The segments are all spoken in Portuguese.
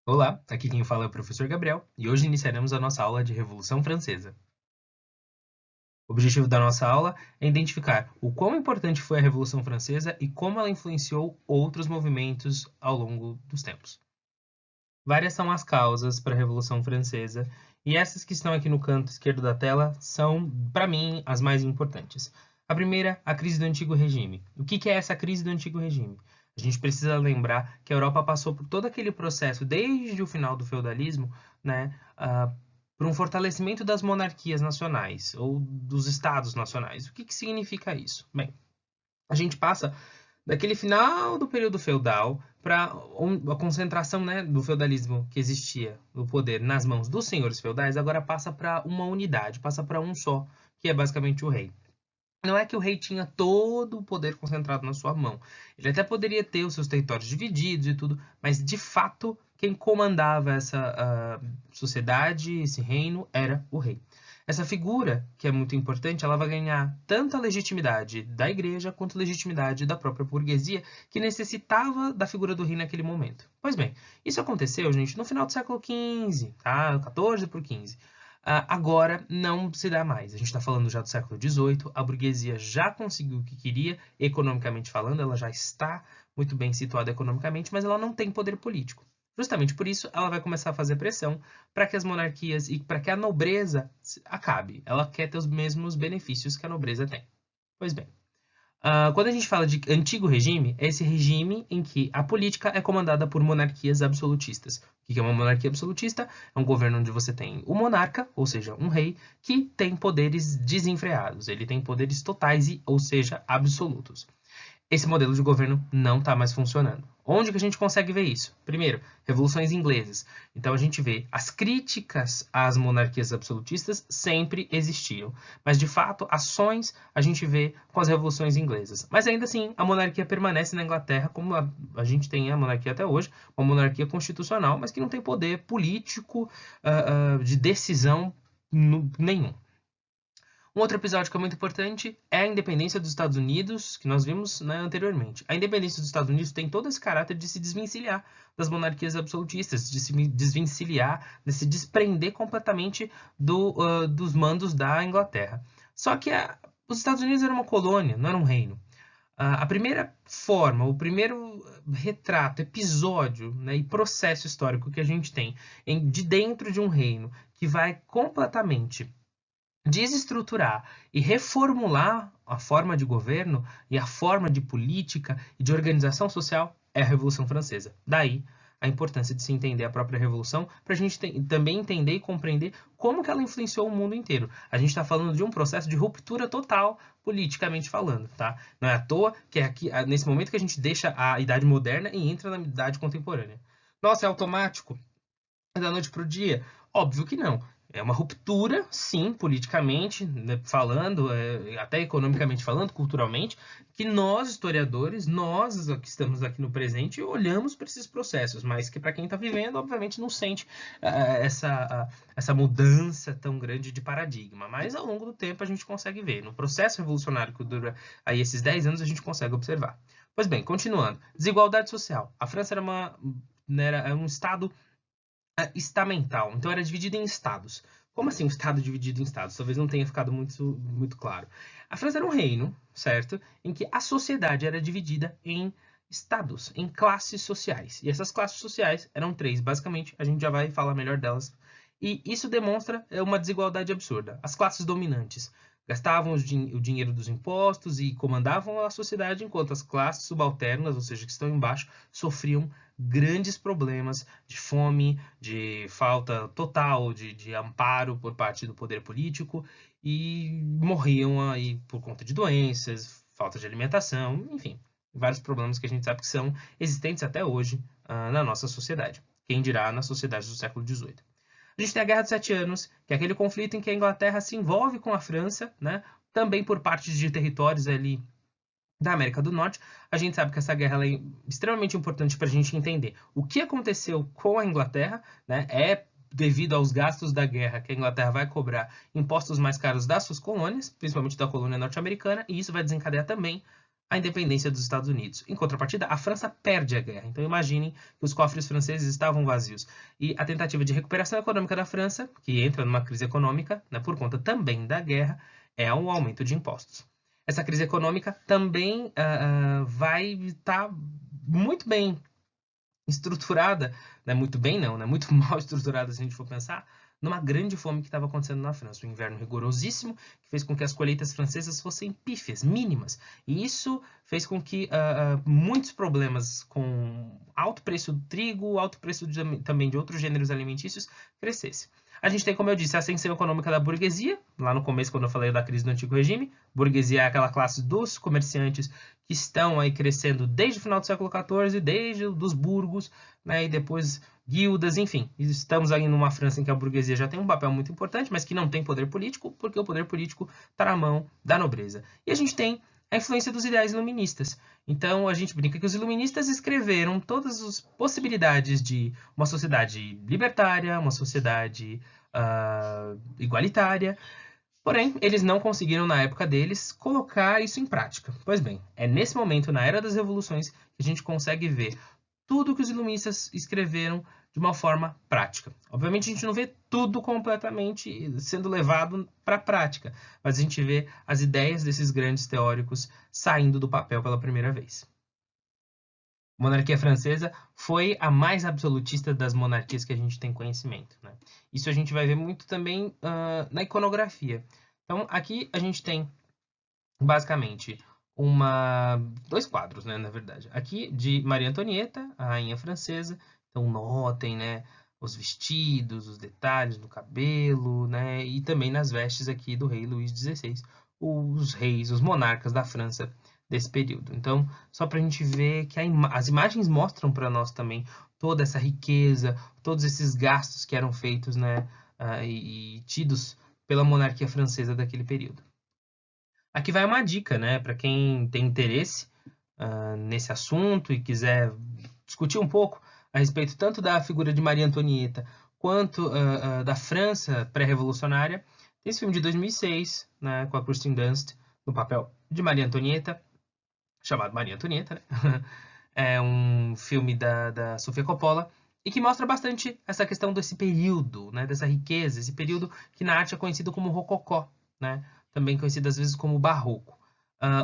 Olá, aqui quem fala é o professor Gabriel e hoje iniciaremos a nossa aula de Revolução Francesa. O objetivo da nossa aula é identificar o quão importante foi a Revolução Francesa e como ela influenciou outros movimentos ao longo dos tempos. Várias são as causas para a Revolução Francesa e essas que estão aqui no canto esquerdo da tela são, para mim, as mais importantes. A primeira, a crise do Antigo Regime. O que é essa crise do Antigo Regime? A gente precisa lembrar que a Europa passou por todo aquele processo, desde o final do feudalismo, né, por um fortalecimento das monarquias nacionais ou dos estados nacionais. O que significa isso? Bem, a gente passa daquele final do período feudal para a concentração, né, do feudalismo que existia no poder nas mãos dos senhores feudais, agora passa para uma unidade, passa para um só, que é basicamente o rei. Não é que o rei tinha todo o poder concentrado na sua mão. Ele até poderia ter os seus territórios divididos e tudo, mas de fato quem comandava essa sociedade, esse reino, era o rei. Essa figura, que é muito importante, ela vai ganhar tanto a legitimidade da igreja quanto a legitimidade da própria burguesia, que necessitava da figura do rei naquele momento. Pois bem, isso aconteceu, gente, no final do século XV, tá? 14 por 15. Agora não se dá mais. A gente está falando já do século XVIII, a burguesia já conseguiu o que queria, economicamente falando, ela já está muito bem situada economicamente, mas ela não tem poder político. Justamente por isso, ela vai começar a fazer pressão para que as monarquias e para que a nobreza acabe. Ela quer ter os mesmos benefícios que a nobreza tem. Pois bem, quando a gente fala de antigo regime, é esse regime em que a política é comandada por monarquias absolutistas. O que é uma monarquia absolutista? É um governo onde você tem o monarca, ou seja, um rei, que tem poderes desenfreados. Ele tem poderes totais e, ou seja, absolutos. Esse modelo de governo não está mais funcionando. Onde que a gente consegue ver isso? Primeiro, revoluções inglesas. Então a gente vê as críticas às monarquias absolutistas sempre existiram, mas de fato ações a gente vê com as revoluções inglesas. Mas ainda assim, a monarquia permanece na Inglaterra como a gente tem a monarquia até hoje, uma monarquia constitucional, mas que não tem poder político de decisão nenhum. Um outro episódio que é muito importante é a independência dos Estados Unidos, que nós vimos, né, anteriormente. A independência dos Estados Unidos tem todo esse caráter de se desvencilhar das monarquias absolutistas, de se desvencilhar, de se desprender completamente dos mandos da Inglaterra. Só que os Estados Unidos era uma colônia, não era um reino. A primeira forma, o primeiro retrato, episódio, né, e processo histórico que a gente tem de dentro de um reino que vai completamente desestruturar e reformular a forma de governo e a forma de política e de organização social é a Revolução Francesa. Daí a importância de se entender a própria Revolução para a gente também entender e compreender como que ela influenciou o mundo inteiro. A gente está falando de um processo de ruptura total politicamente falando, tá? Não é à toa que é aqui, nesse momento que a gente deixa a Idade Moderna e entra na Idade Contemporânea. Nossa, é automático? Da noite para o dia? Óbvio que não. É uma ruptura, sim, politicamente, né, falando, até economicamente falando, culturalmente, que nós, historiadores, nós que estamos aqui no presente, olhamos para esses processos, mas que para quem está vivendo, obviamente, não sente essa mudança tão grande de paradigma. Mas ao longo do tempo a gente consegue ver. No processo revolucionário que dura aí esses 10 anos, a gente consegue observar. Pois bem, continuando. Desigualdade social. A França era um estado estamental. Então era dividido em estados. Como assim um estado dividido em estados? Talvez não tenha ficado muito claro. A França era um reino, certo? Em que a sociedade era dividida em estados, em classes sociais. E essas classes sociais eram três, basicamente. A gente já vai falar melhor delas. E isso demonstra uma desigualdade absurda. As classes dominantes gastavam o dinheiro dos impostos e comandavam a sociedade, enquanto as classes subalternas, ou seja, que estão embaixo, sofriam grandes problemas de fome, de falta total de amparo por parte do poder político e morriam aí por conta de doenças, falta de alimentação, enfim, vários problemas que a gente sabe que são existentes até hoje na nossa sociedade. Quem dirá na sociedade do século XVIII. A gente tem a Guerra dos Sete Anos, que é aquele conflito em que a Inglaterra se envolve com a França, né? Também por parte de territórios ali da América do Norte. A gente sabe que essa guerra é extremamente importante para a gente entender o que aconteceu com a Inglaterra, né? É devido aos gastos da guerra que a Inglaterra vai cobrar impostos mais caros das suas colônias, principalmente da colônia norte-americana, e isso vai desencadear também a independência dos Estados Unidos. Em contrapartida, a França perde a guerra. Então imaginem que os cofres franceses estavam vazios. E a tentativa de recuperação econômica da França, que entra numa crise econômica, né, por conta também da guerra, é um aumento de impostos. Essa crise econômica também vai estar muito bem estruturada, não é muito bem não, né? Muito mal estruturada se a gente for pensar, numa grande fome que estava acontecendo na França. Um inverno rigorosíssimo que fez com que as colheitas francesas fossem pífias, mínimas. E isso fez com que muitos problemas com alto preço do trigo, alto preço também de outros gêneros alimentícios, crescesse. A gente tem, como eu disse, a ascensão econômica da burguesia, lá no começo, quando eu falei da crise do Antigo Regime. Burguesia é aquela classe dos comerciantes que estão aí crescendo desde o final do século XIV, desde os burgos, né, e depois guildas, enfim. Estamos aí numa França em que a burguesia já tem um papel muito importante, mas que não tem poder político, porque o poder político está na mão da nobreza. E a gente tem a influência dos ideais iluministas. Então a gente brinca que os iluministas escreveram todas as possibilidades de uma sociedade libertária, uma sociedade igualitária. Porém, eles não conseguiram, na época deles, colocar isso em prática. Pois bem, é nesse momento, na Era das Revoluções, que a gente consegue ver tudo que os iluministas escreveram de uma forma prática. Obviamente, a gente não vê tudo completamente sendo levado para a prática, mas a gente vê as ideias desses grandes teóricos saindo do papel pela primeira vez. A monarquia francesa foi a mais absolutista das monarquias que a gente tem conhecimento, né? Isso a gente vai ver muito também na iconografia. Então, aqui a gente tem, basicamente, dois quadros, né, na verdade. Aqui de Maria Antonieta, a rainha francesa. Então, notem, né, os vestidos, os detalhes do cabelo, né, e também nas vestes aqui do rei Luís XVI, os reis, os monarcas da França desse período. Então, só para a gente ver que as imagens mostram para nós também toda essa riqueza, todos esses gastos que eram feitos, né, e tidos pela monarquia francesa daquele período. Aqui vai uma dica, né, para quem tem interesse nesse assunto e quiser discutir um pouco a respeito tanto da figura de Maria Antonieta quanto da França pré-revolucionária. Tem esse filme de 2006, né, com a Kirsten Dunst no papel de Maria Antonieta, chamado Maria Antonieta, né? É um filme da Sofia Coppola e que mostra bastante essa questão desse período, né, dessa riqueza, esse período que na arte é conhecido como rococó, né, também conhecido às vezes como barroco.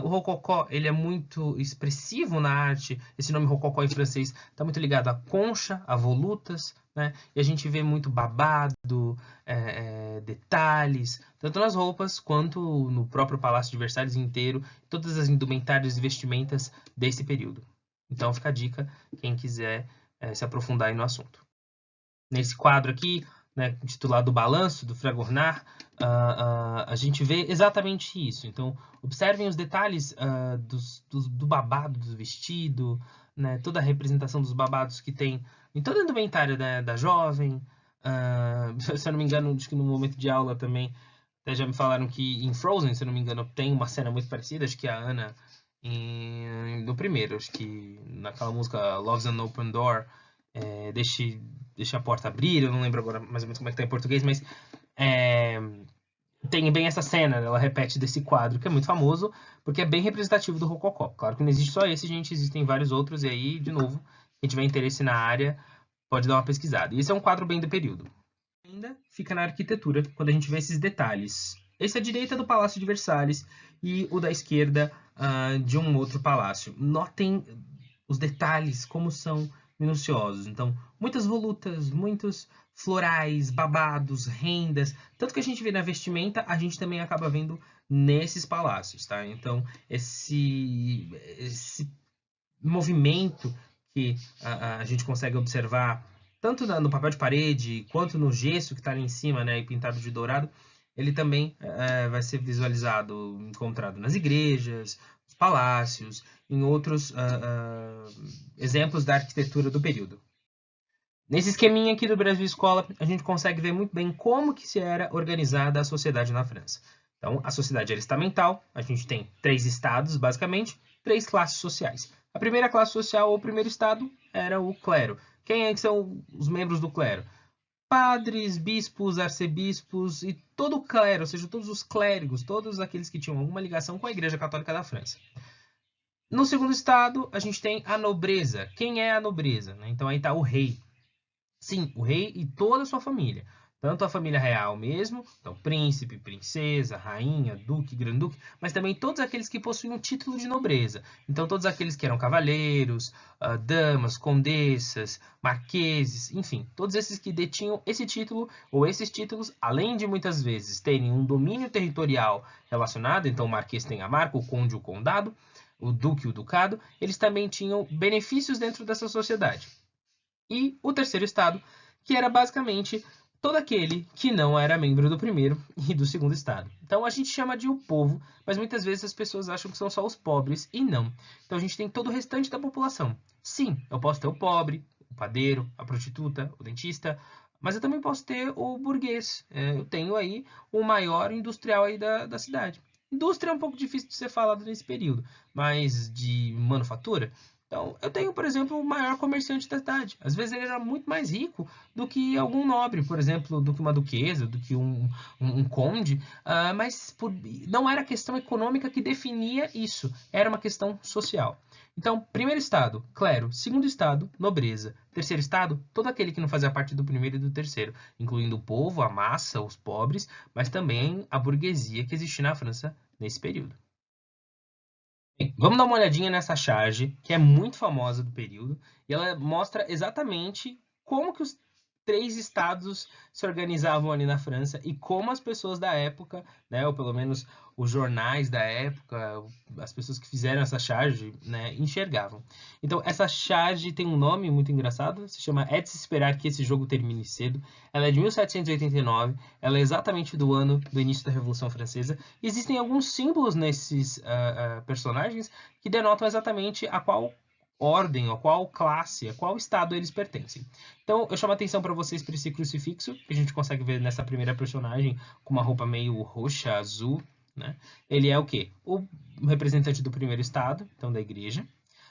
O rococó ele é muito expressivo na arte. Esse nome rococó em francês está muito ligado à concha, a volutas, né? E a gente vê muito babado, detalhes, tanto nas roupas quanto no próprio Palácio de Versalhes inteiro, todas as indumentárias e vestimentas desse período. Então fica a dica, quem quiser se aprofundar aí no assunto. Nesse quadro aqui, né, intitulado Balanço, do Fragonard, a gente vê exatamente isso. Então, observem os detalhes do babado do vestido, né, toda a representação dos babados que tem em toda a indumentária da jovem. Se eu não me engano, acho que no momento de aula também, até já me falaram que em Frozen, se eu não me engano, tem uma cena muito parecida, acho que a Anna, no primeiro, acho que naquela música Love's an Open Door, deixe a porta abrir, eu não lembro agora mais ou menos como é que tá em português, mas tem bem essa cena, ela repete desse quadro, que é muito famoso, porque é bem representativo do Rococó. Claro que não existe só esse, gente, existem vários outros, e aí, de novo, quem tiver interesse na área, pode dar uma pesquisada. E esse é um quadro bem do período. Ainda fica na arquitetura, quando a gente vê esses detalhes. Esse à direita é do Palácio de Versalhes, e o da esquerda de um outro palácio. Notem os detalhes, como são minuciosos. Então, muitas volutas, muitos florais, babados, rendas. Tanto que a gente vê na vestimenta, a gente também acaba vendo nesses palácios, tá? Então, esse movimento que a gente consegue observar tanto no papel de parede quanto no gesso que está ali em cima, né, e pintado de dourado, ele também vai ser visualizado, encontrado nas igrejas, nos palácios, em outros exemplos da arquitetura do período. Nesse esqueminha aqui do Brasil Escola, a gente consegue ver muito bem como que se era organizada a sociedade na França. Então, a sociedade era estamental, a gente tem 3 estados, basicamente, 3 classes sociais. A primeira classe social, ou o primeiro estado, era o clero. Quem é que são os membros do clero? Padres, bispos, arcebispos e todo o clero, ou seja, todos os clérigos, todos aqueles que tinham alguma ligação com a Igreja Católica da França. No segundo estado, a gente tem a nobreza. Quem é a nobreza? Então aí está o rei. Sim, o rei e toda a sua família. Tanto a família real mesmo, então príncipe, princesa, rainha, duque, grande-duque, mas também todos aqueles que possuíam título de nobreza. Então todos aqueles que eram cavaleiros, damas, condessas, marqueses, enfim, todos esses que detinham esse título ou esses títulos, além de muitas vezes terem um domínio territorial relacionado, então o marquês tem a marca, o conde o condado, o duque o ducado, eles também tinham benefícios dentro dessa sociedade. E o terceiro estado, que era basicamente todo aquele que não era membro do primeiro e do segundo estado. Então a gente chama de o povo, mas muitas vezes as pessoas acham que são só os pobres e não. Então a gente tem todo o restante da população. Sim, eu posso ter o pobre, o padeiro, a prostituta, o dentista, mas eu também posso ter o burguês. Eu tenho aí o maior industrial aí da cidade. Indústria é um pouco difícil de ser falado nesse período, mas de manufatura, então, eu tenho, por exemplo, o maior comerciante da cidade. Às vezes ele era muito mais rico do que algum nobre, por exemplo, do que uma duquesa, do que um conde, mas não era a questão econômica que definia isso, era uma questão social. Então, primeiro estado, clero. Segundo estado, nobreza. Terceiro estado, todo aquele que não fazia parte do primeiro e do terceiro, incluindo o povo, a massa, os pobres, mas também a burguesia que existia na França nesse período. Bem, vamos dar uma olhadinha nessa charge, que é muito famosa do período, e ela mostra exatamente como que os três estados se organizavam ali na França e como as pessoas da época, né, ou pelo menos os jornais da época, as pessoas que fizeram essa charge, né, enxergavam. Então, essa charge tem um nome muito engraçado, se chama É de se esperar que esse jogo termine cedo. Ela é de 1789, ela é exatamente do ano do início da Revolução Francesa. Existem alguns símbolos nesses personagens que denotam exatamente a qual ordem, a qual classe, a qual estado eles pertencem. Então, eu chamo a atenção para vocês para esse crucifixo, que a gente consegue ver nessa primeira personagem com uma roupa meio roxa, azul, né? Ele é o quê? O representante do primeiro estado, então da igreja.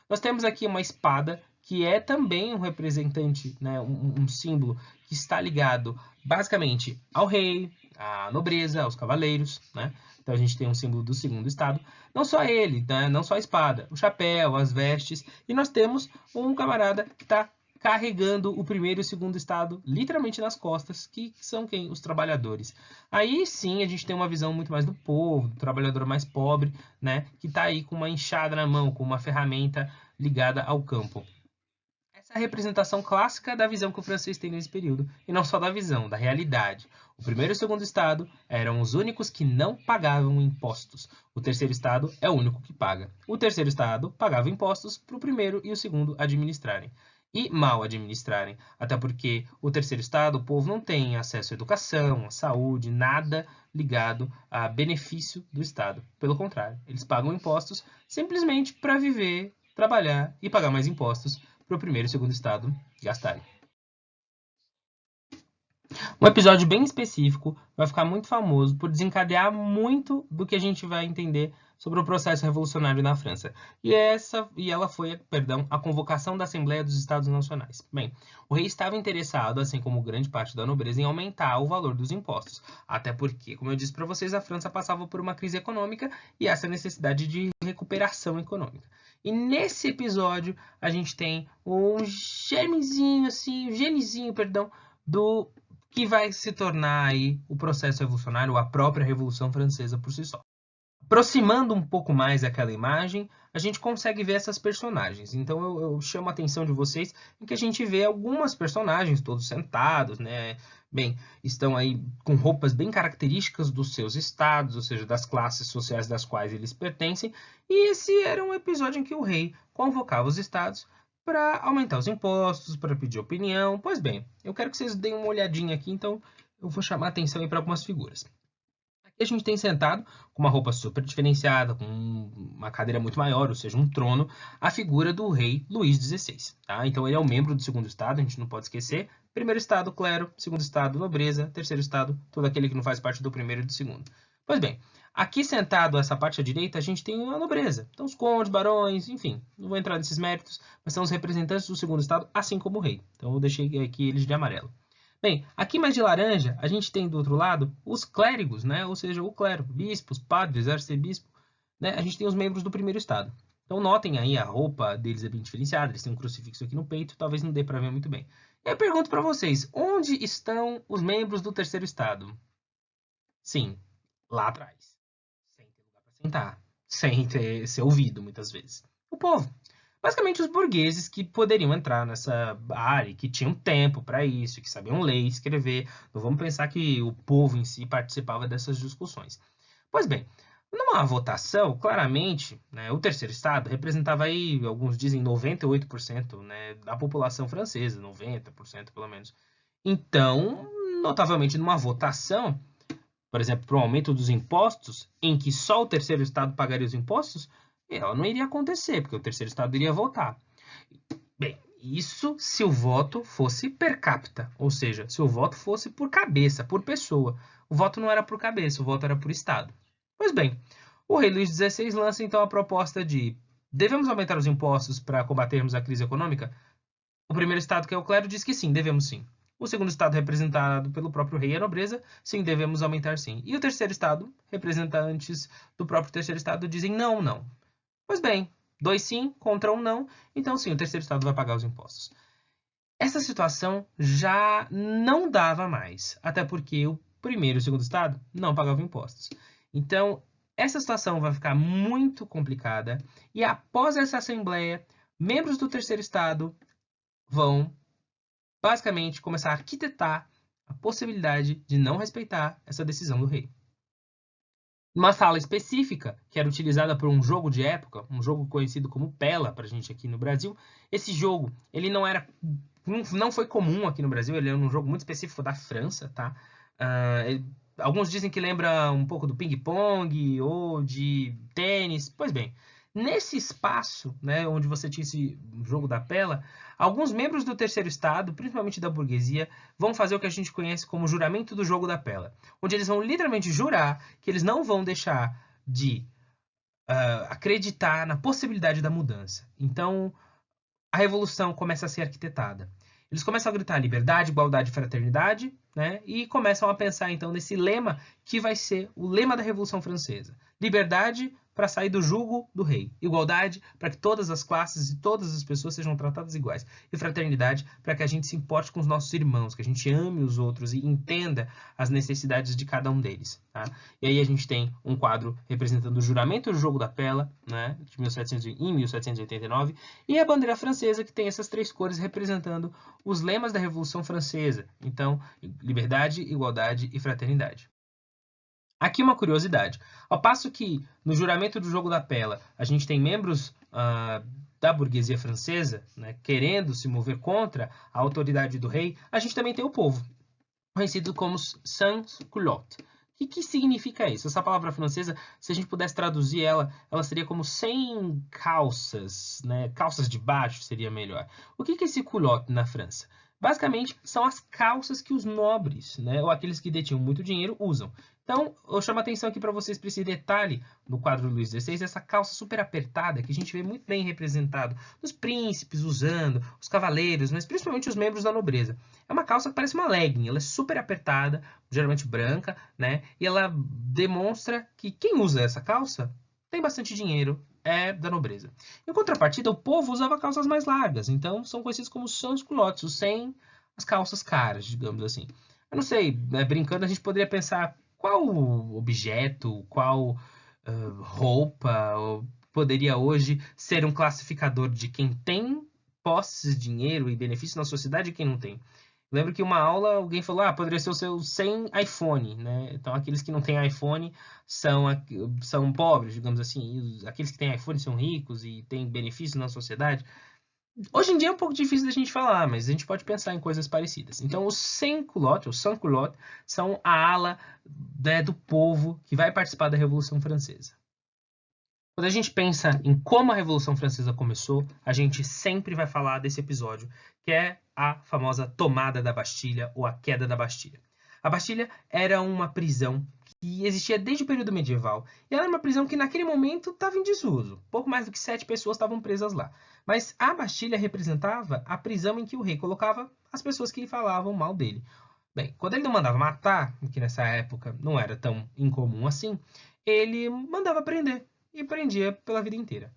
Nós temos aqui uma espada, que é também um representante, né, um símbolo que está ligado basicamente ao rei, à nobreza, aos cavaleiros, né? Então a gente tem um símbolo do segundo estado. Não só ele, né? Não só a espada, o chapéu, as vestes. E nós temos um camarada que está carregando o primeiro e o segundo estado literalmente nas costas, que são quem? Os trabalhadores. Aí sim a gente tem uma visão muito mais do povo, do trabalhador mais pobre, né? Que está aí com uma enxada na mão, com uma ferramenta ligada ao campo. Essa é a representação clássica da visão que o francês tem nesse período, e não só da visão, da realidade. O primeiro e o segundo estado eram os únicos que não pagavam impostos. O terceiro estado é o único que paga. O terceiro estado pagava impostos para o primeiro e o segundo administrarem. E mal administrarem, até porque o terceiro estado, o povo não tem acesso à educação, à saúde, nada ligado a benefício do estado. Pelo contrário, eles pagam impostos simplesmente para viver, trabalhar e pagar mais impostos para o primeiro e segundo estado gastarem. Um episódio bem específico, vai ficar muito famoso por desencadear muito do que a gente vai entender sobre o processo revolucionário na França. E ela foi, a convocação da Assembleia dos Estados Nacionais. Bem, o rei estava interessado, assim como grande parte da nobreza, em aumentar o valor dos impostos. Até porque, como eu disse para vocês, a França passava por uma crise econômica e essa necessidade de recuperação econômica. E nesse episódio a gente tem um genezinho, do que vai se tornar aí o processo revolucionário, a própria Revolução Francesa por si só. Aproximando um pouco mais aquela imagem, a gente consegue ver essas personagens. Então eu chamo a atenção de vocês em que a gente vê algumas personagens todos sentados, né? Bem, estão aí com roupas bem características dos seus estados, ou seja, das classes sociais das quais eles pertencem. E esse era um episódio em que o rei convocava os estados para aumentar os impostos, para pedir opinião. Pois bem, eu quero que vocês deem uma olhadinha aqui, então eu vou chamar a atenção para algumas figuras. Aqui a gente tem sentado com uma roupa super diferenciada, com uma cadeira muito maior, ou seja, um trono, a figura do rei Luís XVI. Tá? Então ele é um membro do segundo estado, a gente não pode esquecer. Primeiro estado, clero. Segundo estado, nobreza. Terceiro estado, todo aquele que não faz parte do primeiro e do segundo. Pois bem, aqui sentado, essa parte à direita, a gente tem a nobreza. Então os condes, barões, enfim, não vou entrar nesses méritos, mas são os representantes do segundo estado, assim como o rei. Então eu deixei aqui eles de amarelo. Bem, aqui mais de laranja, a gente tem do outro lado os clérigos, né? Ou seja, o clero, bispos, padres, arcebispo, né? A gente tem os membros do primeiro estado. Então notem aí, a roupa deles é bem diferenciada, eles têm um crucifixo aqui no peito, talvez não dê para ver muito bem. E eu pergunto para vocês, onde estão os membros do terceiro estado? Sim, lá atrás. Sem ter lugar para sentar, sem ser ouvido muitas vezes. O povo. Basicamente os burgueses que poderiam entrar nessa área, que tinham tempo para isso, que sabiam ler e escrever. Não vamos pensar que o povo em si participava dessas discussões. Pois bem, numa votação, claramente, né, o terceiro estado representava aí, alguns dizem 98%, né, da população francesa, 90% pelo menos. Então, notavelmente, numa votação, por exemplo, para o aumento dos impostos, em que só o terceiro estado pagaria os impostos, ela não iria acontecer, porque o terceiro estado iria votar. Bem, isso se o voto fosse per capita, ou seja, se o voto fosse por cabeça, por pessoa. O voto não era por cabeça, o voto era por estado. Pois bem, o rei Luís XVI lança então a proposta de: devemos aumentar os impostos para combatermos a crise econômica? O primeiro estado, que é o clero, diz que sim, devemos sim. O segundo estado, representado pelo próprio rei e a nobreza, sim, devemos aumentar sim. E o terceiro estado, representantes do próprio terceiro estado, dizem não, não. Pois bem, 2 sim contra 1 não, então sim, o terceiro estado vai pagar os impostos. Essa situação já não dava mais, até porque o primeiro e o segundo estado não pagavam impostos. Então, essa situação vai ficar muito complicada e após essa assembleia, membros do terceiro estado vão basicamente começar a arquitetar a possibilidade de não respeitar essa decisão do rei. Uma sala específica, que era utilizada por um jogo de época, um jogo conhecido como Pela para a gente aqui no Brasil, esse jogo ele não foi comum aqui no Brasil, ele é um jogo muito específico da França, tá? Alguns dizem que lembra um pouco do ping-pong ou de tênis. Pois bem, nesse espaço, né, onde você tinha esse jogo da pela, alguns membros do terceiro estado, principalmente da burguesia, vão fazer o que a gente conhece como juramento do jogo da pela, onde eles vão literalmente jurar que eles não vão deixar de acreditar na possibilidade da mudança. Então, a revolução começa a ser arquitetada. Eles começam a gritar liberdade, igualdade e fraternidade, né? E começam a pensar então nesse lema que vai ser o lema da Revolução Francesa: liberdade para sair do jugo do rei, igualdade para que todas as classes e todas as pessoas sejam tratadas iguais, e fraternidade para que a gente se importe com os nossos irmãos, que a gente ame os outros e entenda as necessidades de cada um deles. Tá? E aí a gente tem um quadro representando o juramento do jogo da pela, né, em 1789, e a bandeira francesa, que tem essas 3 cores representando os lemas da Revolução Francesa. Então, liberdade, igualdade e fraternidade. Aqui uma curiosidade. Ao passo que no juramento do jogo da pela a gente tem membros da burguesia francesa, né, querendo se mover contra a autoridade do rei, a gente também tem o povo, conhecido como sans-culottes. O que significa isso? Essa palavra francesa, se a gente pudesse traduzir ela, ela seria como sem calças, né? Calças de baixo seria melhor. O que é esse culotte na França? Basicamente, são as calças que os nobres, né, ou aqueles que detinham muito dinheiro, usam. Então, eu chamo a atenção aqui para vocês para esse detalhe no quadro do Luís XVI, essa calça super apertada, que a gente vê muito bem representado nos príncipes usando, os cavaleiros, mas principalmente os membros da nobreza. É uma calça que parece uma legging, ela é super apertada, geralmente branca, né? E ela demonstra que quem usa essa calça tem bastante dinheiro, é da nobreza. Em contrapartida, o povo usava calças mais largas, então são conhecidos como sans-culottes, os sem as calças caras, digamos assim. Eu não sei, né, brincando, a gente poderia pensar qual objeto, qual roupa poderia hoje ser um classificador de quem tem posses, dinheiro e benefícios na sociedade e quem não tem. Lembro que uma aula alguém falou, poderia ser o seu sem iPhone, né? Então aqueles que não têm iPhone são pobres, digamos assim. E aqueles que têm iPhone são ricos e têm benefícios na sociedade. Hoje em dia é um pouco difícil da gente falar, mas a gente pode pensar em coisas parecidas. Então os sans-culottes, ou sans-culottes, são a ala, né, do povo que vai participar da Revolução Francesa. Quando a gente pensa em como a Revolução Francesa começou, a gente sempre vai falar desse episódio, que é a famosa tomada da Bastilha ou a queda da Bastilha. A Bastilha era uma prisão que existia desde o período medieval, e ela era uma prisão que naquele momento estava em desuso. Pouco mais do que 7 pessoas estavam presas lá. Mas a Bastilha representava a prisão em que o rei colocava as pessoas que falavam mal dele. Bem, quando ele não mandava matar, que nessa época não era tão incomum assim, ele mandava prender e prendia pela vida inteira.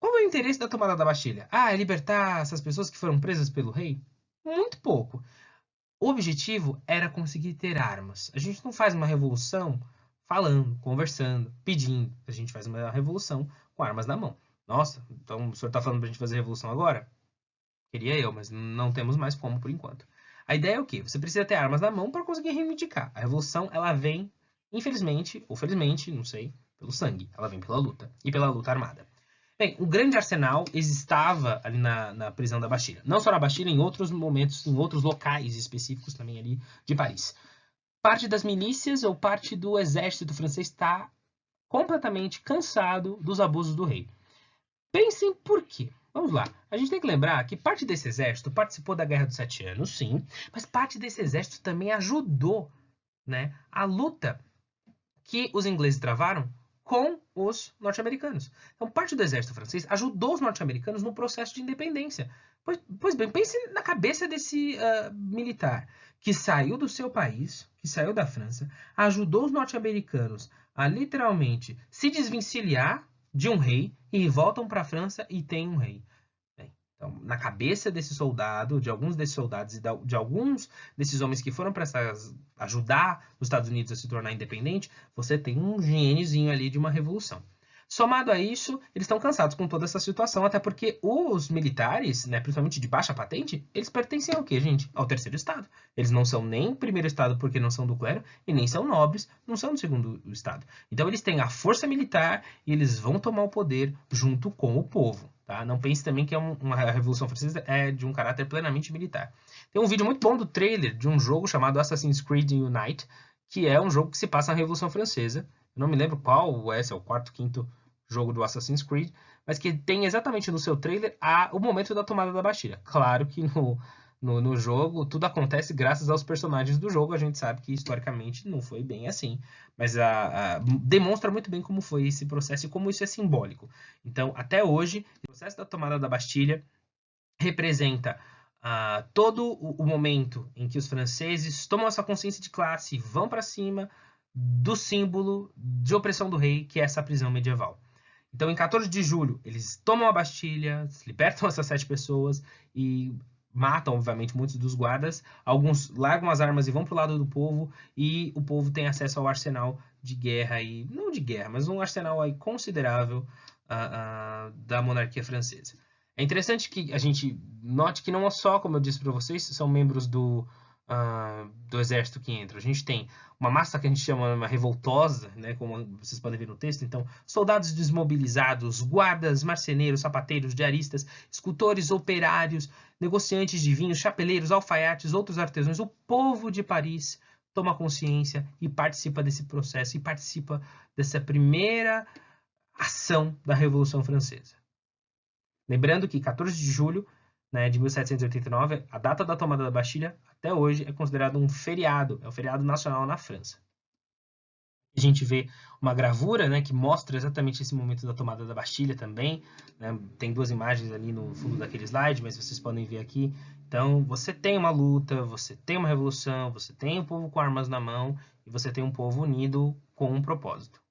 Qual é o interesse da tomada da Bastilha? É libertar essas pessoas que foram presas pelo rei? Muito pouco. O objetivo era conseguir ter armas. A gente não faz uma revolução falando, conversando, pedindo. A gente faz uma revolução com armas na mão. Nossa, então o senhor está falando para a gente fazer revolução agora? Queria eu, mas não temos mais como por enquanto. A ideia é o quê? Você precisa ter armas na mão para conseguir reivindicar. A revolução, ela vem, infelizmente, ou felizmente, não sei, pelo sangue. Ela vem pela luta. E pela luta armada. Bem, o grande arsenal estava ali na prisão da Bastilha. Não só na Bastilha, em outros momentos, em outros locais específicos também ali de Paris. Parte das milícias ou parte do exército francês está completamente cansado dos abusos do rei. Pensem por quê. Vamos lá. A gente tem que lembrar que parte desse exército participou da Guerra dos 7 Anos, sim, mas parte desse exército também ajudou, né, a luta que os ingleses travaram com os norte-americanos. Então, parte do exército francês ajudou os norte-americanos no processo de independência. Pois bem, pense na cabeça desse militar que saiu do seu país, que saiu da França, ajudou os norte-americanos a literalmente se desvencilhar de um rei e voltam para a França e tem um rei. Então, na cabeça desse soldado, de alguns desses soldados e de alguns desses homens que foram para ajudar os Estados Unidos a se tornar independente, você tem um gêniozinho ali de uma revolução. Somado a isso, eles estão cansados com toda essa situação, até porque os militares, né, principalmente de baixa patente, eles pertencem ao quê, gente? Ao terceiro estado. Eles não são nem primeiro estado porque não são do clero, e nem são nobres, não são do segundo estado. Então eles têm a força militar e eles vão tomar o poder junto com o povo. Tá? Não pense também que uma Revolução Francesa é de um caráter plenamente militar. Tem um vídeo muito bom do trailer de um jogo chamado Assassin's Creed Unite, que é um jogo que se passa na Revolução Francesa. Eu não me lembro qual é, se é o quarto, quinto jogo do Assassin's Creed, mas que tem exatamente no seu trailer o momento da tomada da Bastilha. Claro que no jogo tudo acontece graças aos personagens do jogo. A gente sabe que historicamente não foi bem assim, mas demonstra muito bem como foi esse processo e como isso é simbólico. Então, até hoje, o processo da tomada da Bastilha representa todo o momento em que os franceses tomam essa consciência de classe e vão para cima do símbolo de opressão do rei, que é essa prisão medieval. Então, em 14 de julho, eles tomam a Bastilha, libertam essas 7 pessoas e matam, obviamente, muitos dos guardas. Alguns largam as armas e vão para o lado do povo, e o povo tem acesso ao arsenal de guerra, e não de guerra, mas um arsenal aí considerável da monarquia francesa. É interessante que a gente note que não é só, como eu disse para vocês, são membros do exército que entra. A gente tem uma massa que a gente chama uma revoltosa, né, como vocês podem ver no texto. Então, soldados desmobilizados, guardas, marceneiros, sapateiros, diaristas, escultores, operários, negociantes de vinhos, chapeleiros, alfaiates, outros artesãos. O povo de Paris toma consciência e participa desse processo, e participa dessa primeira ação da Revolução Francesa. Lembrando que 14 de julho, né, de 1789, a data da tomada da Bastilha, até hoje, é considerado um feriado, é o feriado nacional na França. A gente vê uma gravura, né, que mostra exatamente esse momento da tomada da Bastilha também, né? Tem 2 imagens ali no fundo daquele slide, mas vocês podem ver aqui. Então, você tem uma luta, você tem uma revolução, você tem o povo com armas na mão, e você tem um povo unido com um propósito.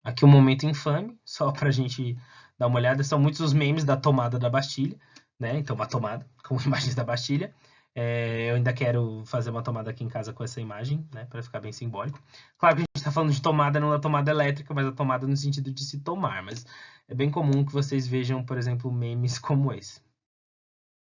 Aqui um momento infame, só para a gente dar uma olhada, são muitos os memes da tomada da Bastilha, né? Então, uma tomada com imagens da Bastilha. Eu ainda quero fazer uma tomada aqui em casa com essa imagem, né? Para ficar bem simbólico. Claro que a gente está falando de tomada, não da tomada elétrica, mas a tomada no sentido de se tomar. Mas é bem comum que vocês vejam, por exemplo, memes como esse.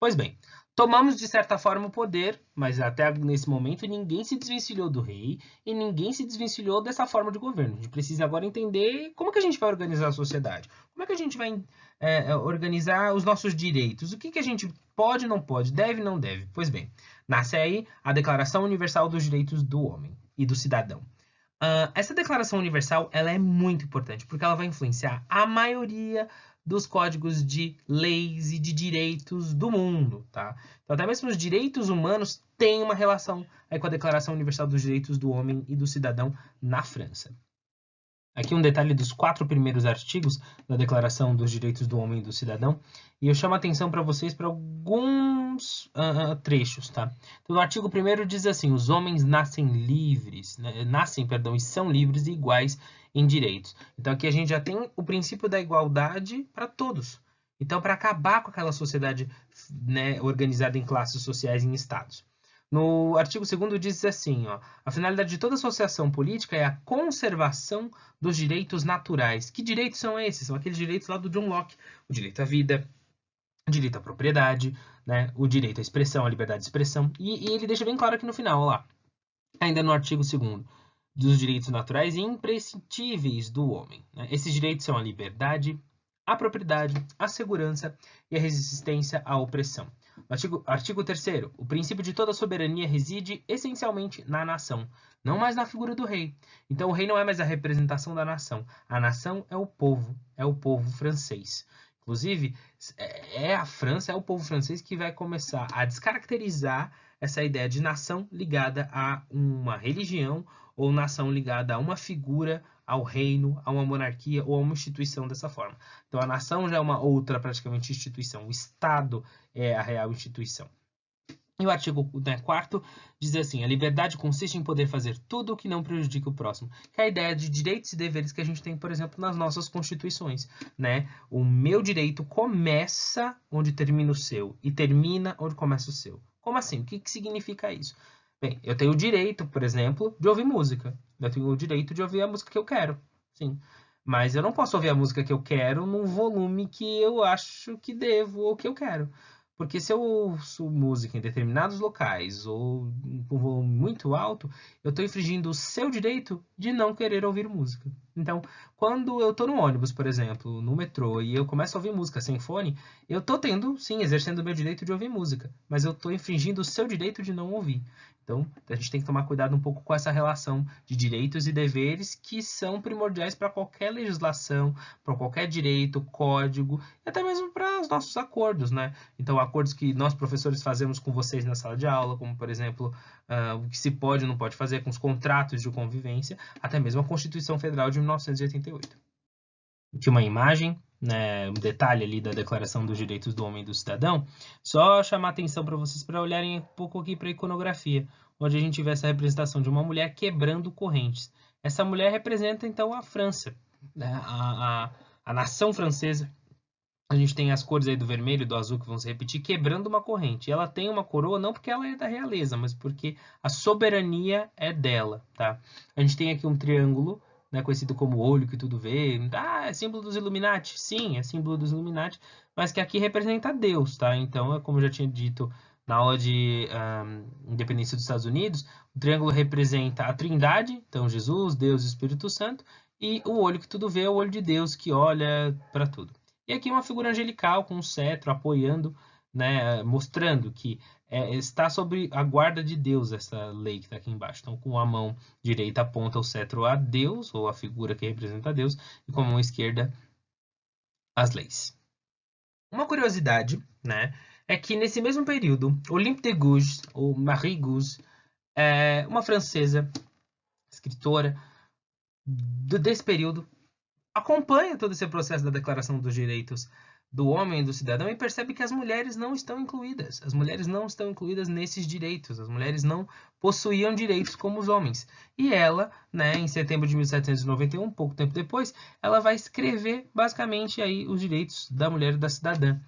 Pois bem, tomamos de certa forma o poder, mas até nesse momento ninguém se desvencilhou do rei e ninguém se desvencilhou dessa forma de governo. A gente precisa agora entender como que a gente vai organizar a sociedade, como é que a gente vai organizar os nossos direitos, o que a gente pode, não pode, deve, não deve. Pois bem, nasce aí a Declaração Universal dos Direitos do Homem e do Cidadão. Essa Declaração Universal ela é muito importante porque ela vai influenciar a maioria dos códigos de leis e de direitos do mundo, tá? Então, até mesmo os direitos humanos têm uma relação aí com a Declaração Universal dos Direitos do Homem e do Cidadão na França. Aqui um detalhe dos 4 primeiros artigos da Declaração dos Direitos do Homem e do Cidadão, e eu chamo a atenção para vocês para alguns trechos, tá? Então, no artigo 1º diz assim: os homens nascem livres, né? E são livres e iguais em direitos. Então aqui a gente já tem o princípio da igualdade para todos. Então, para acabar com aquela sociedade, né, organizada em classes sociais e em estados. No artigo 2º diz assim, ó, a finalidade de toda associação política é a conservação dos direitos naturais. Que direitos são esses? São aqueles direitos lá do John Locke. O direito à vida, o direito à propriedade, né, o direito à expressão, à liberdade de expressão. E ele deixa bem claro aqui no final, ó lá, ainda no artigo 2º, dos direitos naturais e imprescindíveis do homem. Né? Esses direitos são a liberdade, a propriedade, a segurança e a resistência à opressão. Artigo 3º. O princípio de toda soberania reside essencialmente na nação, não mais na figura do rei. Então, o rei não é mais a representação da nação. A nação é o povo francês. Inclusive, a França, é o povo francês que vai começar a descaracterizar essa ideia de nação ligada a uma religião ou nação ligada a uma figura, ao reino, a uma monarquia ou a uma instituição dessa forma. Então, a nação já é uma outra, praticamente, instituição. O Estado é a real instituição. E o artigo 4º diz assim, a liberdade consiste em poder fazer tudo o que não prejudique o próximo. Que é a ideia de direitos e deveres que a gente tem, por exemplo, nas nossas constituições. Né? O meu direito começa onde termina o seu e termina onde começa o seu. Como assim? O que significa isso? Bem, eu tenho o direito, por exemplo, de ouvir música. Eu tenho o direito de ouvir a música que eu quero. Sim. Mas eu não posso ouvir a música que eu quero num volume que eu acho que devo ou que eu quero. Porque se eu ouço música em determinados locais ou com volume muito alto, eu estou infringindo o seu direito de não querer ouvir música. Então, quando eu estou no ônibus, por exemplo, no metrô, e eu começo a ouvir música sem fone, eu estou tendo, sim, exercendo o meu direito de ouvir música, mas eu estou infringindo o seu direito de não ouvir. Então, a gente tem que tomar cuidado um pouco com essa relação de direitos e deveres que são primordiais para qualquer legislação, para qualquer direito, código, e até mesmo para os nossos acordos, né? Então, acordos que nós, professores, fazemos com vocês na sala de aula, como, por exemplo, o que se pode ou não pode fazer com os contratos de convivência, até mesmo a Constituição Federal de 1988. Aqui uma imagem, né, um detalhe ali da Declaração dos Direitos do Homem e do Cidadão, só chamar atenção para vocês para olharem um pouco aqui para a iconografia, onde a gente vê essa representação de uma mulher quebrando correntes. Essa mulher representa, então, a França, né, a nação francesa. A gente tem as cores aí do vermelho e do azul que vão se repetir, quebrando uma corrente. E ela tem uma coroa não porque ela é da realeza, mas porque a soberania é dela, tá? A gente tem aqui um triângulo, né, conhecido como olho que tudo vê. Ah, é símbolo dos Illuminati? Sim, é símbolo dos Illuminati, mas que aqui representa Deus, tá? Então, como eu já tinha dito na aula de independência dos Estados Unidos, o triângulo representa a Trindade, então Jesus, Deus e Espírito Santo, e o olho que tudo vê é o olho de Deus que olha para tudo. E aqui uma figura angelical com um cetro apoiando, né, mostrando que está sob a guarda de Deus essa lei que está aqui embaixo. Então, com a mão direita aponta o cetro a Deus, ou a figura que representa Deus, e com a mão esquerda as leis. Uma curiosidade, né, é que nesse mesmo período, Olympe de Gouges, ou Marie Gouges, uma francesa, escritora desse período, acompanha todo esse processo da Declaração dos Direitos do Homem e do Cidadão e percebe que as mulheres não estão incluídas. As mulheres não estão incluídas nesses direitos. As mulheres não possuíam direitos como os homens. E ela, né, em setembro de 1791, pouco tempo depois, ela vai escrever basicamente aí os direitos da mulher e da cidadã,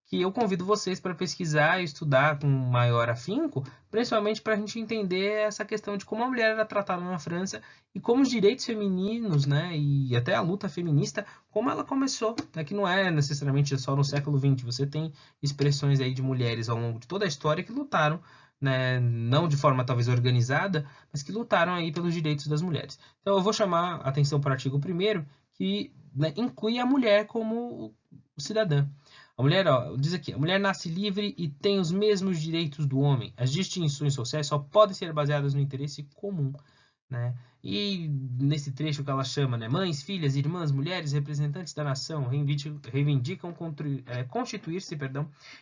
que eu convido vocês para pesquisar e estudar com maior afinco, principalmente para a gente entender essa questão de como a mulher era tratada na França e como os direitos femininos, né, e até a luta feminista, como ela começou, né, que não é necessariamente só no século XX. Você tem expressões aí de mulheres ao longo de toda a história que lutaram, né, não de forma talvez organizada, mas que lutaram aí pelos direitos das mulheres. Então eu vou chamar a atenção para o artigo 1º, que, né, inclui a mulher como cidadã. A mulher, ó, diz aqui, a mulher nasce livre e tem os mesmos direitos do homem. As distinções sociais só podem ser baseadas no interesse comum, né? E nesse trecho que ela chama, né, mães, filhas, irmãs, mulheres, representantes da nação reivindicam constituir-se,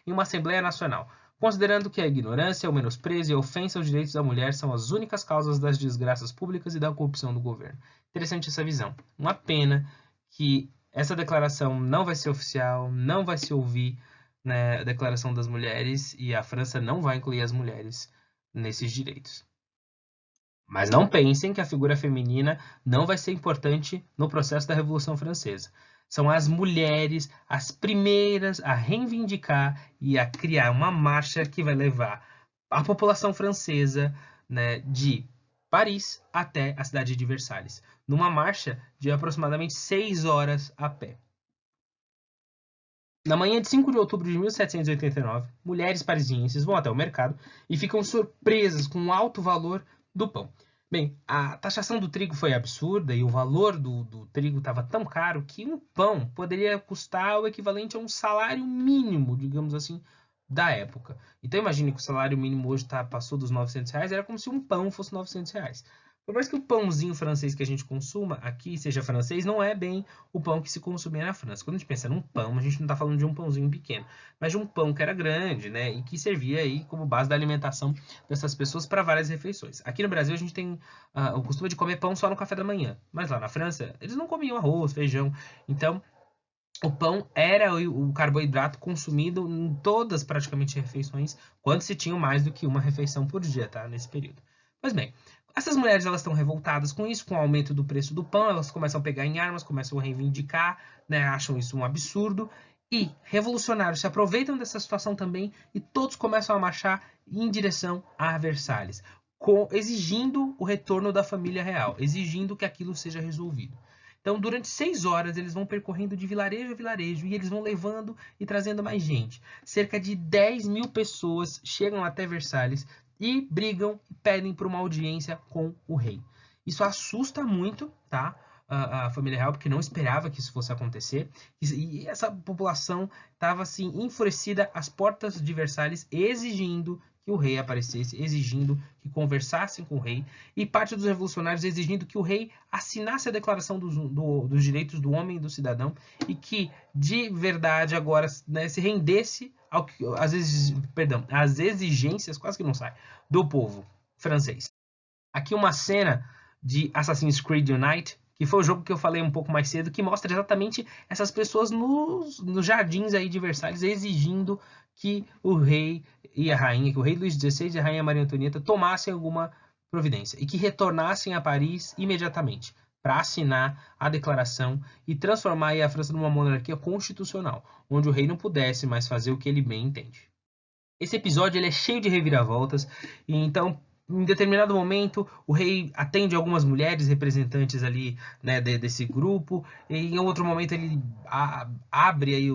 em uma Assembleia Nacional, considerando que a ignorância, o menosprezo e a ofensa aos direitos da mulher são as únicas causas das desgraças públicas e da corrupção do governo. Interessante essa visão. Uma pena que essa declaração não vai ser oficial, não vai se ouvir, né, a declaração das mulheres, e a França não vai incluir as mulheres nesses direitos. Mas não pensem que a figura feminina não vai ser importante no processo da Revolução Francesa. São as mulheres as primeiras a reivindicar e a criar uma marcha que vai levar a população francesa, né, de Paris até a cidade de Versalhes, numa marcha de aproximadamente 6 horas a pé. Na manhã de 5 de outubro de 1789, mulheres parisienses vão até o mercado e ficam surpresas com o alto valor do pão. Bem, a taxação do trigo foi absurda e o valor do trigo estava tão caro que um pão poderia custar o equivalente a um salário mínimo, digamos assim, da época. Então imagine que o salário mínimo hoje passou dos R$ 900, era como se um pão fosse R$ 900. Por mais que o pãozinho francês que a gente consuma aqui seja francês, não é bem o pão que se consumia na França. Quando a gente pensa num pão, a gente não está falando de um pãozinho pequeno, mas de um pão que era grande, né? E que servia aí como base da alimentação dessas pessoas para várias refeições. Aqui no Brasil a gente tem o costume de comer pão só no café da manhã, mas lá na França eles não comiam arroz, feijão. Então o pão era o carboidrato consumido em todas praticamente refeições, quando se tinha mais do que uma refeição por dia, tá? Nesse período. Pois bem, essas mulheres elas estão revoltadas com isso, com o aumento do preço do pão, elas começam a pegar em armas, começam a reivindicar, né, acham isso um absurdo. E revolucionários se aproveitam dessa situação também e todos começam a marchar em direção a Versalhes, exigindo o retorno da família real, exigindo que aquilo seja resolvido. Então, durante 6 horas, eles vão percorrendo de vilarejo a vilarejo e eles vão levando e trazendo mais gente. Cerca de 10 mil pessoas chegam até Versalhes e brigam e pedem por uma audiência com o rei. Isso assusta muito, tá? A família real, porque não esperava que isso fosse acontecer. E essa população estava assim enfurecida às portas de Versalhes, exigindo que o rei aparecesse, exigindo que conversassem com o rei, e parte dos revolucionários exigindo que o rei assinasse a Declaração dos Direitos do Homem e do Cidadão e que, de verdade, agora, né, se rendesse às exigências, quase que não sai, do povo francês. Aqui uma cena de Assassin's Creed Unite, que foi o jogo que eu falei um pouco mais cedo, que mostra exatamente essas pessoas nos jardins aí de Versalhes exigindo que o rei e a rainha, que o rei Luís XVI e a rainha Maria Antonieta tomassem alguma providência e que retornassem a Paris imediatamente para assinar a declaração e transformar aí a França numa monarquia constitucional, onde o rei não pudesse mais fazer o que ele bem entende. Esse episódio ele é cheio de reviravoltas, e então em determinado momento o rei atende algumas mulheres representantes ali, né, desse grupo, e em outro momento ele abre aí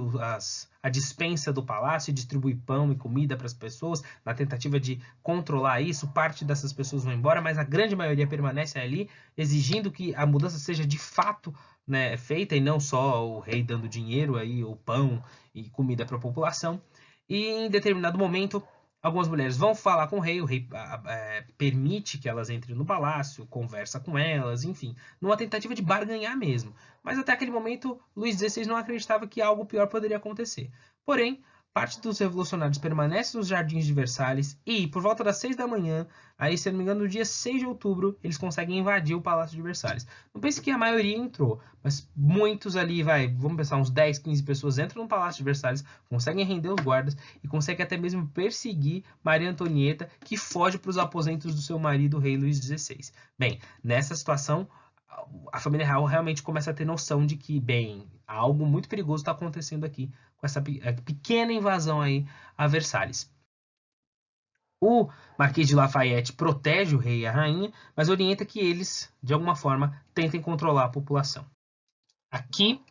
a despensa do palácio e distribui pão e comida para as pessoas na tentativa de controlar isso. Parte dessas pessoas vão embora, mas a grande maioria permanece ali, exigindo que a mudança seja de fato, né, feita e não só o rei dando dinheiro aí, ou pão e comida para a população. E em determinado momento, algumas mulheres vão falar com o rei permite que elas entrem no palácio, conversa com elas, enfim, numa tentativa de barganhar mesmo. Mas até aquele momento, Luís XVI não acreditava que algo pior poderia acontecer. Porém, parte dos revolucionários permanece nos jardins de Versalhes e, por volta das 6 da manhã, aí, se não me engano, no dia 6 de outubro, eles conseguem invadir o Palácio de Versalhes. Não pense que a maioria entrou, mas muitos ali, vamos pensar, uns 10, 15 pessoas entram no Palácio de Versalhes, conseguem render os guardas e conseguem até mesmo perseguir Maria Antonieta, que foge para os aposentos do seu marido, o rei Luís XVI. Bem, nessa situação, a família real realmente começa a ter noção de que, bem, algo muito perigoso está acontecendo aqui com essa pequena invasão aí a Versalhes. O Marquês de Lafayette protege o rei e a rainha, mas orienta que eles, de alguma forma, tentem controlar a população. Aqui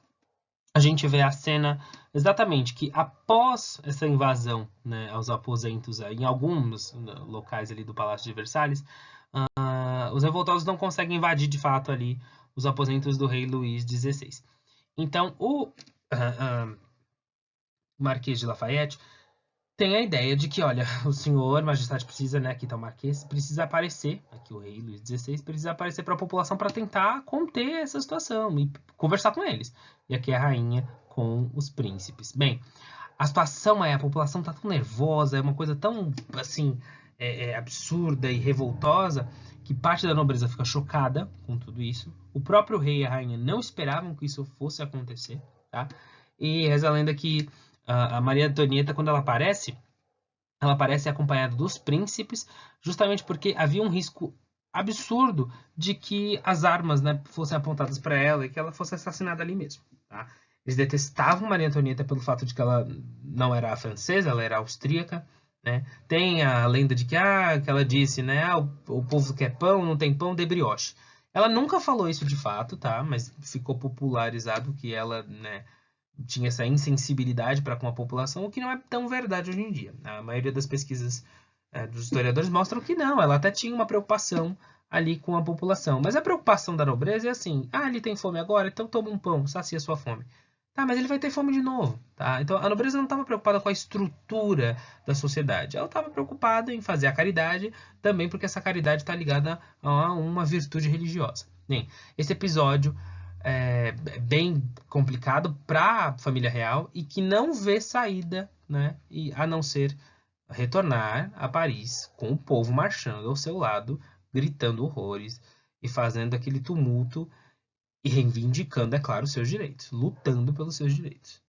a gente vê a cena exatamente que após essa invasão, né, aos aposentos em alguns locais ali do Palácio de Versalhes, os revoltosos não conseguem invadir de fato ali os aposentos do rei Luís XVI. Então o Marquês de Lafayette tem a ideia de que, olha, o senhor, majestade, precisa, né, aqui está o Marquês, precisa aparecer, aqui o rei Luís XVI, precisa aparecer para a população para tentar conter essa situação e conversar com eles. E aqui a rainha com os príncipes. Bem, a situação a população está tão nervosa, é uma coisa tão, assim, absurda e revoltosa, que parte da nobreza fica chocada com tudo isso. O próprio rei e a rainha não esperavam que isso fosse acontecer, tá? E reza a lenda que a Maria Antonieta, quando ela aparece acompanhada dos príncipes, justamente porque havia um risco absurdo de que as armas, né, fossem apontadas para ela e que ela fosse assassinada ali mesmo. Tá? Eles detestavam Maria Antonieta pelo fato de que ela não era francesa, ela era austríaca. Né? Tem a lenda de que, que ela disse, né, o povo quer pão, não tem pão, de brioche. Ela nunca falou isso de fato, tá? Mas ficou popularizado que ela, né, tinha essa insensibilidade para com a população, o que não é tão verdade hoje em dia. A maioria das pesquisas dos historiadores mostram que não, ela até tinha uma preocupação ali com a população. Mas a preocupação da nobreza é assim, ele tem fome agora, então toma um pão, sacia sua fome. Tá, mas ele vai ter fome de novo, tá? Então a nobreza não estava preocupada com a estrutura da sociedade. Ela estava preocupada em fazer a caridade, também porque essa caridade está ligada a uma virtude religiosa. Bem, esse episódio é bem complicado para a família real e que não vê saída, né? E a não ser retornar a Paris com o povo marchando ao seu lado, gritando horrores e fazendo aquele tumulto e reivindicando, é claro, seus direitos, lutando pelos seus direitos.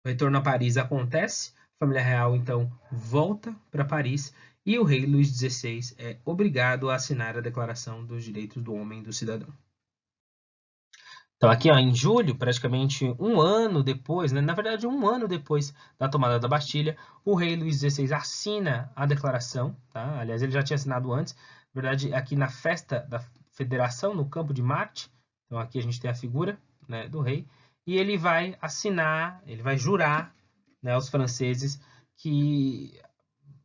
O retorno a Paris acontece, a família real então volta para Paris e o rei Luís XVI é obrigado a assinar a Declaração dos Direitos do Homem e do Cidadão. Então aqui em julho, praticamente um ano depois, né, na verdade um ano depois da tomada da Bastilha, o rei Luís XVI assina a declaração, tá? Aliás, ele já tinha assinado antes, na verdade aqui na festa da Federação, no Campo de Marte, então aqui a gente tem a figura, né, do rei, e ele vai assinar, ele vai jurar, né, aos franceses que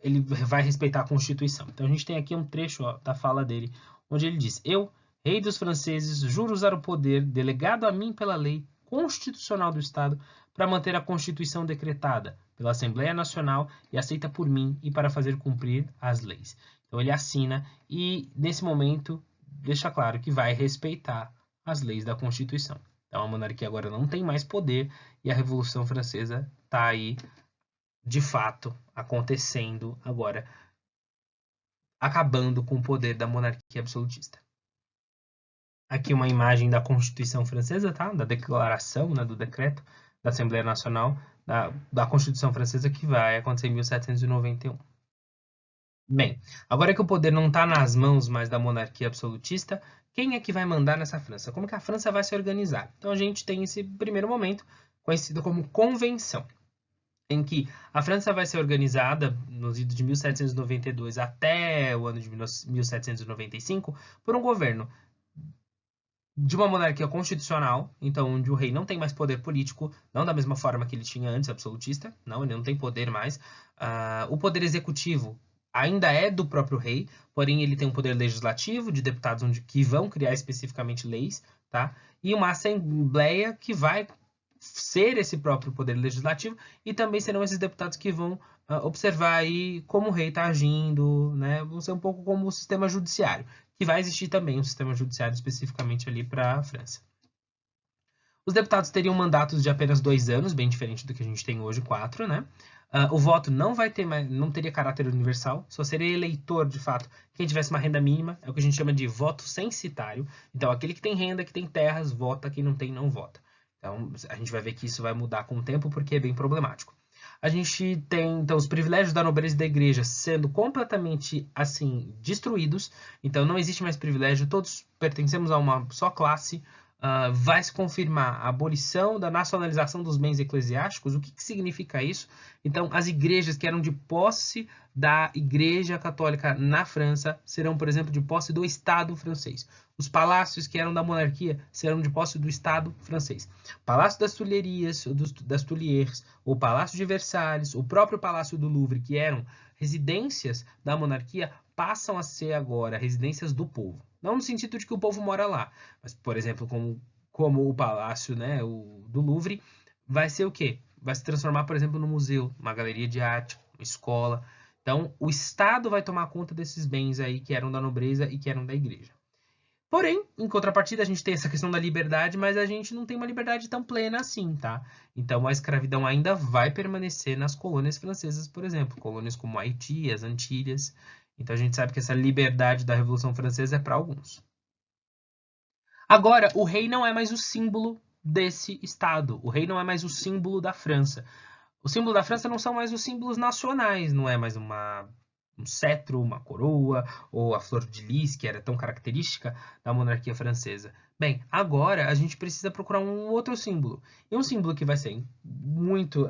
ele vai respeitar a Constituição. Então a gente tem aqui um trecho da fala dele, onde ele diz: Eu, rei dos franceses, juro usar o poder delegado a mim pela lei constitucional do Estado para manter a Constituição decretada pela Assembleia Nacional e aceita por mim e para fazer cumprir as leis. Então ele assina e, nesse momento, deixa claro que vai respeitar as leis da Constituição. Então a monarquia agora não tem mais poder e a Revolução Francesa está aí, de fato, acontecendo agora, acabando com o poder da monarquia absolutista. Aqui uma imagem da Constituição Francesa, tá? Da declaração, né, do decreto da Assembleia Nacional da Constituição Francesa que vai acontecer em 1791. Bem, agora que o poder não está nas mãos mais da monarquia absolutista, quem é que vai mandar nessa França? Como que a França vai se organizar? Então a gente tem esse primeiro momento, conhecido como Convenção, em que a França vai ser organizada nos idos de 1792 até o ano de 1795 por um governo de uma monarquia constitucional, então onde o rei não tem mais poder político, não da mesma forma que ele tinha antes, absolutista, não, ele não tem poder mais. O poder executivo ainda é do próprio rei, porém ele tem um poder legislativo de deputados que vão criar especificamente leis, tá? E uma assembleia que vai ser esse próprio poder legislativo e também serão esses deputados que vão observar aí como o rei está agindo, né? Vão ser um pouco como o sistema judiciário, que vai existir também um sistema judiciário especificamente ali para a França. Os deputados teriam mandatos de apenas 2 anos, bem diferente do que a gente tem hoje, 4, né? O voto não teria caráter universal, só seria eleitor, de fato, quem tivesse uma renda mínima, é o que a gente chama de voto censitário. Então, aquele que tem renda, que tem terras, vota, quem não tem, não vota. Então, a gente vai ver que isso vai mudar com o tempo, porque é bem problemático. A gente tem, então, os privilégios da nobreza e da igreja sendo completamente, assim, destruídos. Então, não existe mais privilégio, todos pertencemos a uma só classe. Vai se confirmar a abolição da nacionalização dos bens eclesiásticos. O que significa isso? Então, as igrejas que eram de posse da Igreja Católica na França serão, por exemplo, de posse do Estado francês. Os palácios que eram da monarquia serão de posse do Estado francês. Palácio das Tuileries, das Tuileries, o Palácio de Versalhes, o próprio Palácio do Louvre, que eram residências da monarquia, passam a ser agora residências do povo. Não no sentido de que o povo mora lá, mas, por exemplo, como o Palácio, né, do Louvre, vai ser o quê? Vai se transformar, por exemplo, no museu, uma galeria de arte, uma escola. Então, o Estado vai tomar conta desses bens aí que eram da nobreza e que eram da igreja. Porém, em contrapartida, a gente tem essa questão da liberdade, mas a gente não tem uma liberdade tão plena assim, tá? Então, a escravidão ainda vai permanecer nas colônias francesas, por exemplo, colônias como Haiti, as Antilhas. Então, a gente sabe que essa liberdade da Revolução Francesa é para alguns. Agora, o rei não é mais o símbolo desse Estado. O rei não é mais o símbolo da França. O símbolo da França não são mais os símbolos nacionais, não é mais um cetro, uma coroa, ou a flor de lis, que era tão característica da monarquia francesa. Bem, agora a gente precisa procurar um outro símbolo. E um símbolo que vai ser muito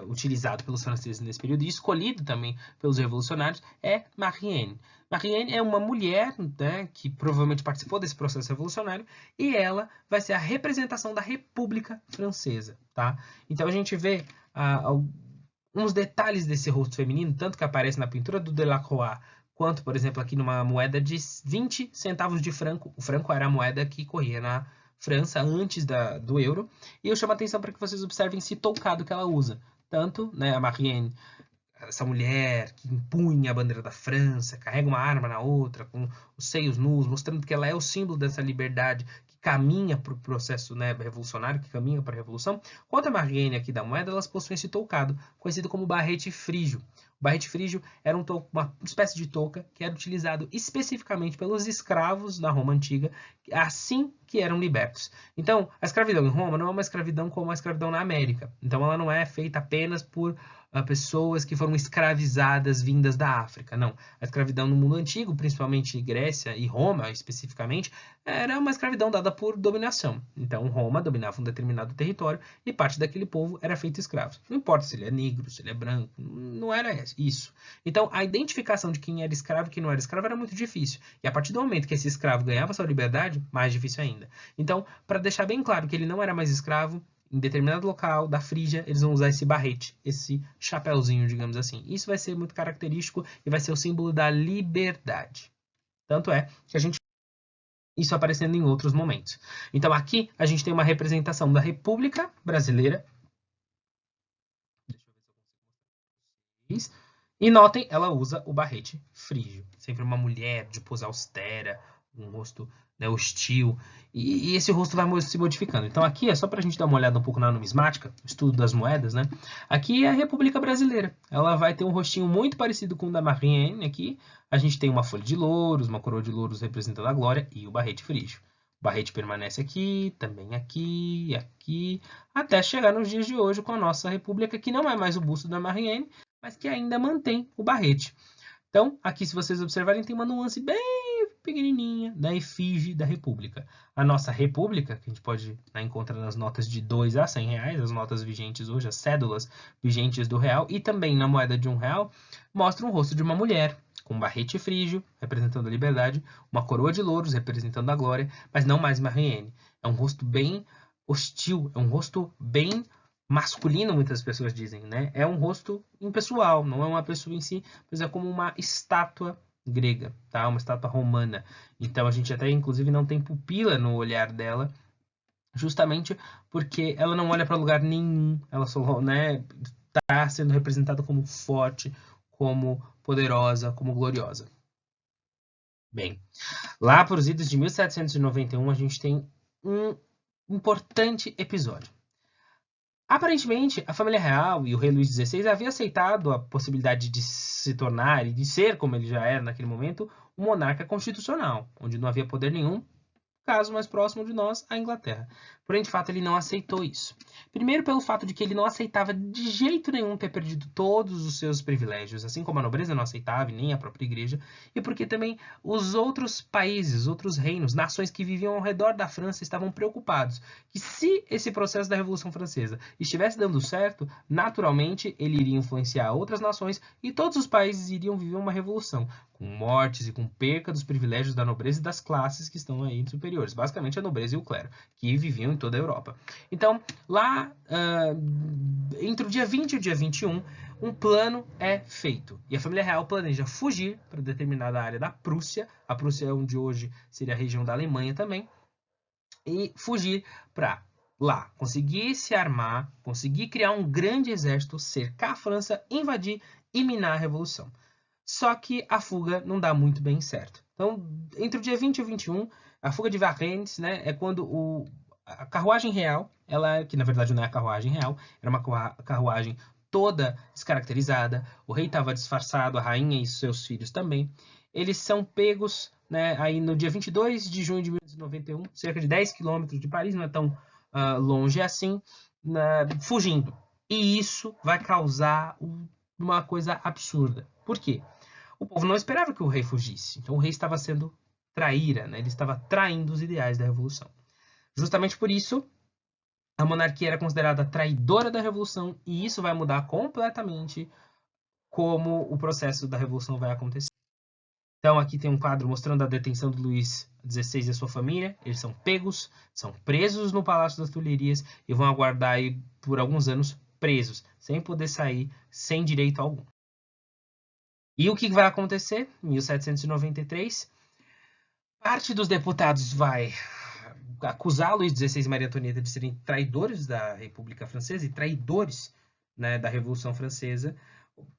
utilizado pelos franceses nesse período, e escolhido também pelos revolucionários, é Marianne. Marianne é uma mulher, né, que provavelmente participou desse processo revolucionário, e ela vai ser a representação da República Francesa. Tá? Então a gente vê uns detalhes desse rosto feminino, tanto que aparece na pintura do Delacroix, quanto, por exemplo, aqui numa moeda de 20 centavos de franco. O franco era a moeda que corria na França antes do euro. E eu chamo a atenção para que vocês observem esse toucado que ela usa. Tanto, né, a Marianne, essa mulher que empunha a bandeira da França, carrega uma arma na outra, com os seios nus, mostrando que ela é o símbolo dessa liberdade que caminha para o processo, né, revolucionário, que caminha para a revolução. Quanto a Marianne aqui da moeda, elas possuem esse toucado, conhecido como barrete frígio. O barrete frígio era uma espécie de touca que era utilizado especificamente pelos escravos da Roma Antiga, assim que eram libertos. Então, a escravidão em Roma não é uma escravidão como a escravidão na América. Então, ela não é feita apenas por pessoas que foram escravizadas vindas da África. Não. A escravidão no mundo antigo, principalmente Grécia e Roma especificamente, era uma escravidão dada por dominação. Então, Roma dominava um determinado território e parte daquele povo era feito escravo. Não importa se ele é negro, se ele é branco, não era isso. Então, a identificação de quem era escravo e quem não era escravo era muito difícil. E a partir do momento que esse escravo ganhava sua liberdade, mais difícil ainda. Então, para deixar bem claro que ele não era mais escravo, em determinado local da Frígia, eles vão usar esse barrete, esse chapéuzinho, digamos assim. Isso vai ser muito característico e vai ser o símbolo da liberdade. Tanto é que a gente isso aparecendo em outros momentos. Então aqui a gente tem uma representação da República Brasileira. Deixa eu ver se eu consigo mostrar. E notem, ela usa o barrete frígio. Sempre uma mulher de pose austera, um rosto, né, hostil. E esse rosto vai se modificando. Então aqui é só para a gente dar uma olhada um pouco na numismática, estudo das moedas, né? Aqui é a República Brasileira. Ela vai ter um rostinho muito parecido com o da Marianne aqui. A gente tem uma folha de louros, uma coroa de louros representando a glória e o barrete frígio. O barrete permanece aqui, também aqui, aqui, até chegar nos dias de hoje com a nossa república, que não é mais o busto da Marianne, mas que ainda mantém o barrete. Então, aqui, se vocês observarem, tem uma nuance bem pequenininha da efígie da República. A nossa República, que a gente pode, né, encontrar nas notas de 2 a 100 reais, as notas vigentes hoje, as cédulas vigentes do real, e também na moeda de R$1, mostra um rosto de uma mulher, com um barrete frígio, representando a liberdade, uma coroa de louros, representando a glória, mas não mais Marianne. É um rosto bem hostil, é um rosto bem masculino, muitas pessoas dizem, né? É um rosto impessoal, não é uma pessoa em si, mas é como uma estátua grega, tá? Uma estátua romana. Então a gente até inclusive não tem pupila no olhar dela, justamente porque ela não olha para lugar nenhum, ela só, né, está sendo representada como forte, como poderosa, como gloriosa. Bem, lá para os idos de 1791 a gente tem um importante episódio. Aparentemente, a família real e o rei Luís XVI havia aceitado a possibilidade de se tornar e de ser, como ele já era naquele momento, um monarca constitucional, onde não havia poder nenhum, caso mais próximo de nós, a Inglaterra. Porém, de fato, ele não aceitou isso. Primeiro, pelo fato de que ele não aceitava de jeito nenhum ter perdido todos os seus privilégios, assim como a nobreza não aceitava e nem a própria igreja, e porque também os outros países, outros reinos, nações que viviam ao redor da França estavam preocupados que se esse processo da Revolução Francesa estivesse dando certo, naturalmente ele iria influenciar outras nações e todos os países iriam viver uma revolução, com mortes e com perca dos privilégios da nobreza e das classes que estão aí superiores, basicamente a nobreza e o clero, que viviam em toda a Europa. Então, lá, entre o dia 20 e o dia 21, um plano é feito. E a família real planeja fugir para determinada área da Prússia, a Prússia é onde hoje seria a região da Alemanha também, e fugir para lá, conseguir se armar, conseguir criar um grande exército, cercar a França, invadir e minar a Revolução. Só que a fuga não dá muito bem certo. Então, entre o dia 20 e o 21, a fuga de Varennes, né, é quando a carruagem real, que na verdade não é a carruagem real, era uma carruagem toda descaracterizada, o rei estava disfarçado, a rainha e seus filhos também. Eles são pegos, né, aí no dia 22 de junho de 1991, cerca de 10 quilômetros de Paris, não é tão longe assim, fugindo. E isso vai causar uma coisa absurda. Por quê? o povo não esperava que o rei fugisse. Então o rei estava sendo traíra, né? Ele estava traindo os ideais da revolução. Justamente por isso, a monarquia era considerada traidora da revolução, e isso vai mudar completamente como o processo da revolução vai acontecer. Então aqui tem um quadro mostrando a detenção de Luís XVI e a sua família. Eles são pegos, são presos no Palácio das Tulherias e vão aguardar aí por alguns anos presos, sem poder sair, sem direito algum. E o que vai acontecer? Em 1793, parte dos deputados vai acusar Luís XVI e Maria Antonieta de serem traidores da República Francesa e traidores, né, da Revolução Francesa.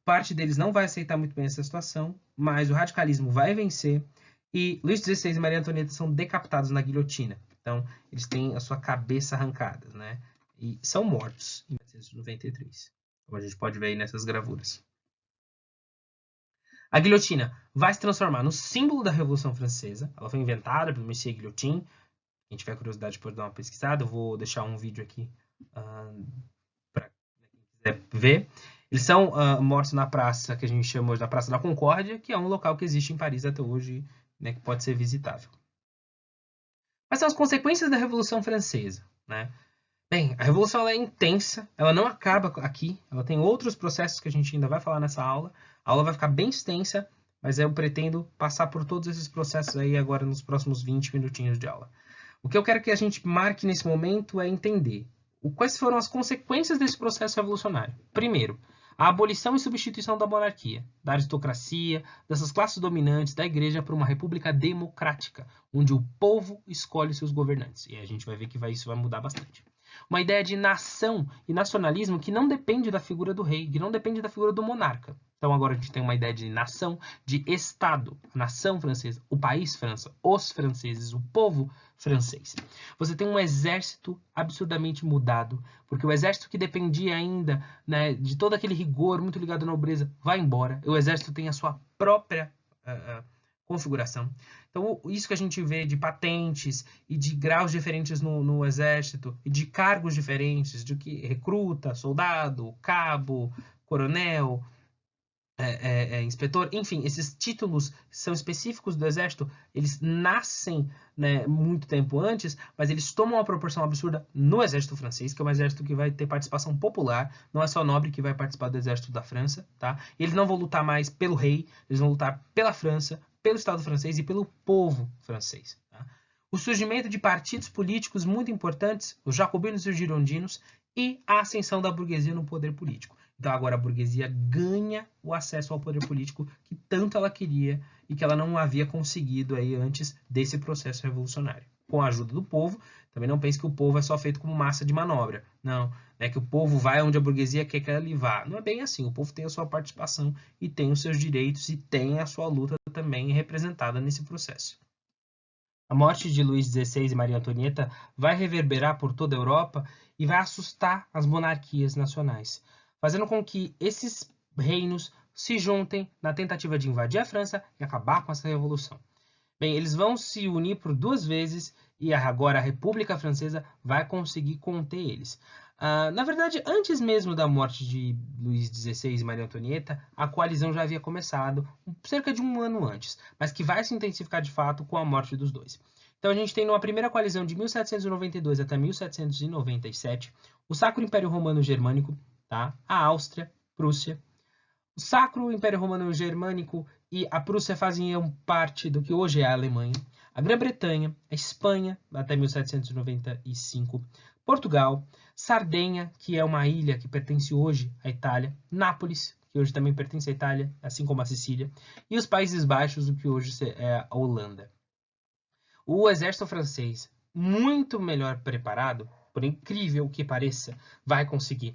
Parte deles não vai aceitar muito bem essa situação, mas o radicalismo vai vencer e Luís XVI e Maria Antonieta são decapitados na guilhotina. Então, eles têm a sua cabeça arrancada, né? E são mortos em 1793, como a gente pode ver aí nessas gravuras. A guilhotina vai se transformar no símbolo da Revolução Francesa. Ela foi inventada pelo Monsieur Guillotin. Quem tiver curiosidade pode dar uma pesquisada. Eu vou deixar um vídeo aqui para quem quiser ver. Eles são mortos na praça que a gente chama hoje da Praça da Concórdia, que é um local que existe em Paris até hoje, né, que pode ser visitável. Quais são as consequências da Revolução Francesa, né? Bem, a Revolução ela é intensa, ela não acaba aqui, ela tem outros processos que a gente ainda vai falar nessa aula. A aula vai ficar bem extensa, mas eu pretendo passar por todos esses processos aí agora nos próximos 20 minutinhos de aula. O que eu quero que a gente marque nesse momento é entender quais foram as consequências desse processo revolucionário. Primeiro, a abolição e substituição da monarquia, da aristocracia, dessas classes dominantes, da igreja, para uma república democrática, onde o povo escolhe seus governantes. E a gente vai ver que isso vai mudar bastante. Uma ideia de nação e nacionalismo que não depende da figura do rei, que não depende da figura do monarca. Então agora a gente tem uma ideia de nação, de Estado, a nação francesa, o país França, os franceses, o povo francês. Você tem um exército absurdamente mudado, porque o exército que dependia ainda, né, de todo aquele rigor muito ligado à nobreza vai embora. O exército tem a sua própria configuração. Então, isso que a gente vê de patentes e de graus diferentes no exército, e de cargos diferentes, de que recruta, soldado, cabo, coronel, inspetor, enfim, esses títulos são específicos do exército, eles nascem, né, muito tempo antes, mas eles tomam uma proporção absurda no exército francês, que é um exército que vai ter participação popular, não é só nobre que vai participar do exército da França, tá? E eles não vão lutar mais pelo rei, eles vão lutar pela França, pelo Estado francês e pelo povo francês. Tá? O surgimento de partidos políticos muito importantes, os jacobinos e os girondinos, e a ascensão da burguesia no poder político. Então agora a burguesia ganha o acesso ao poder político que tanto ela queria e que ela não havia conseguido aí antes desse processo revolucionário. Com a ajuda do povo, também não pense que o povo é só feito como massa de manobra. Não, é que o povo vai onde a burguesia quer que ele vá. Não é bem assim, o povo tem a sua participação e tem os seus direitos e tem a sua luta também representada nesse processo. A morte de Luís XVI e Maria Antonieta vai reverberar por toda a Europa e vai assustar as monarquias nacionais, fazendo com que esses reinos se juntem na tentativa de invadir a França e acabar com essa revolução. Bem, eles vão se unir por 2 vezes e agora a República Francesa vai conseguir conter eles. Na verdade, antes mesmo da morte de Luís XVI e Maria Antonieta, a coalizão já havia começado, cerca de 1 ano antes, mas que vai se intensificar de fato com a morte dos dois. Então a gente tem numa primeira coalizão de 1792 até 1797, o Sacro Império Romano Germânico, tá? A Áustria, Prússia. O Sacro Império Romano Germânico e a Prússia faziam parte do que hoje é a Alemanha. A Grã-Bretanha, a Espanha, até 1795, Portugal, Sardenha, que é uma ilha que pertence hoje à Itália, Nápoles, que hoje também pertence à Itália, assim como a Sicília, e os Países Baixos, o que hoje é a Holanda. O exército francês, muito melhor preparado, por incrível que pareça, vai conseguir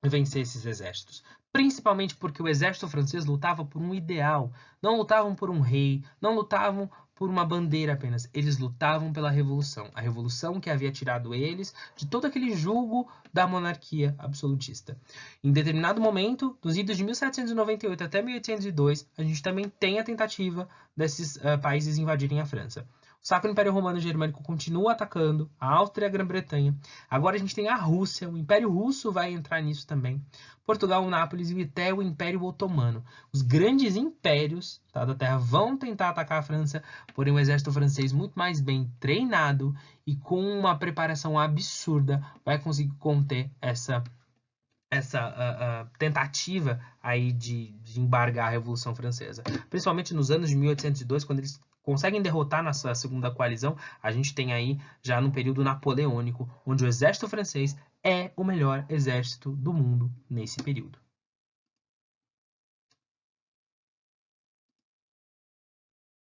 vencer esses exércitos. Principalmente porque o exército francês lutava por um ideal. Não lutavam por um rei, não lutavam por uma bandeira apenas. Eles lutavam pela revolução. A revolução que havia tirado eles de todo aquele jugo da monarquia absolutista. Em determinado momento, dos idos de 1798 até 1802, a gente também tem a tentativa desses países invadirem a França. O Sacro Império Romano Germânico continua atacando a Áustria e a Grã-Bretanha. Agora a gente tem a Rússia, o Império Russo vai entrar nisso também. Portugal, Nápoles e até o Império Otomano. Os grandes impérios, tá, da Terra vão tentar atacar a França, porém o exército francês muito mais bem treinado e com uma preparação absurda vai conseguir conter essa tentativa aí de embargar a Revolução Francesa. Principalmente nos anos de 1802, quando eles conseguem derrotar nossa segunda coalizão, a gente tem aí já no período napoleônico, onde o exército francês é o melhor exército do mundo nesse período.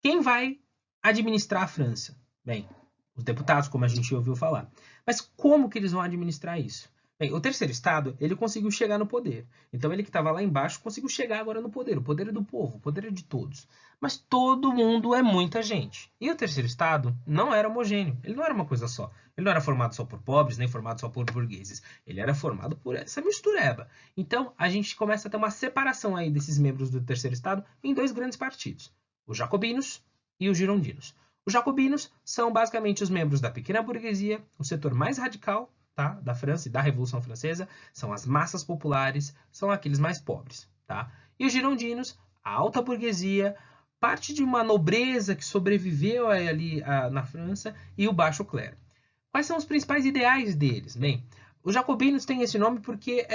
Quem vai administrar a França? Bem, os deputados, como a gente ouviu falar. Mas como que eles vão administrar isso? Bem, o terceiro estado, ele conseguiu chegar no poder. Então ele que estava lá embaixo conseguiu chegar agora no poder. O poder é do povo, o poder é de todos. Mas todo mundo é muita gente. E o terceiro estado não era homogêneo. Ele não era uma coisa só. Ele não era formado só por pobres, nem formado só por burgueses. Ele era formado por essa mistureba. Então a gente começa a ter uma separação aí desses membros do terceiro estado em dois grandes partidos. Os jacobinos e os girondinos. Os jacobinos são basicamente os membros da pequena burguesia, o setor mais radical, tá, da França e da Revolução Francesa, são as massas populares, são aqueles mais pobres. Tá? E os girondinos, a alta burguesia, parte de uma nobreza que sobreviveu ali na França e o baixo clero. Quais são os principais ideais deles? Bem, os jacobinos têm esse nome porque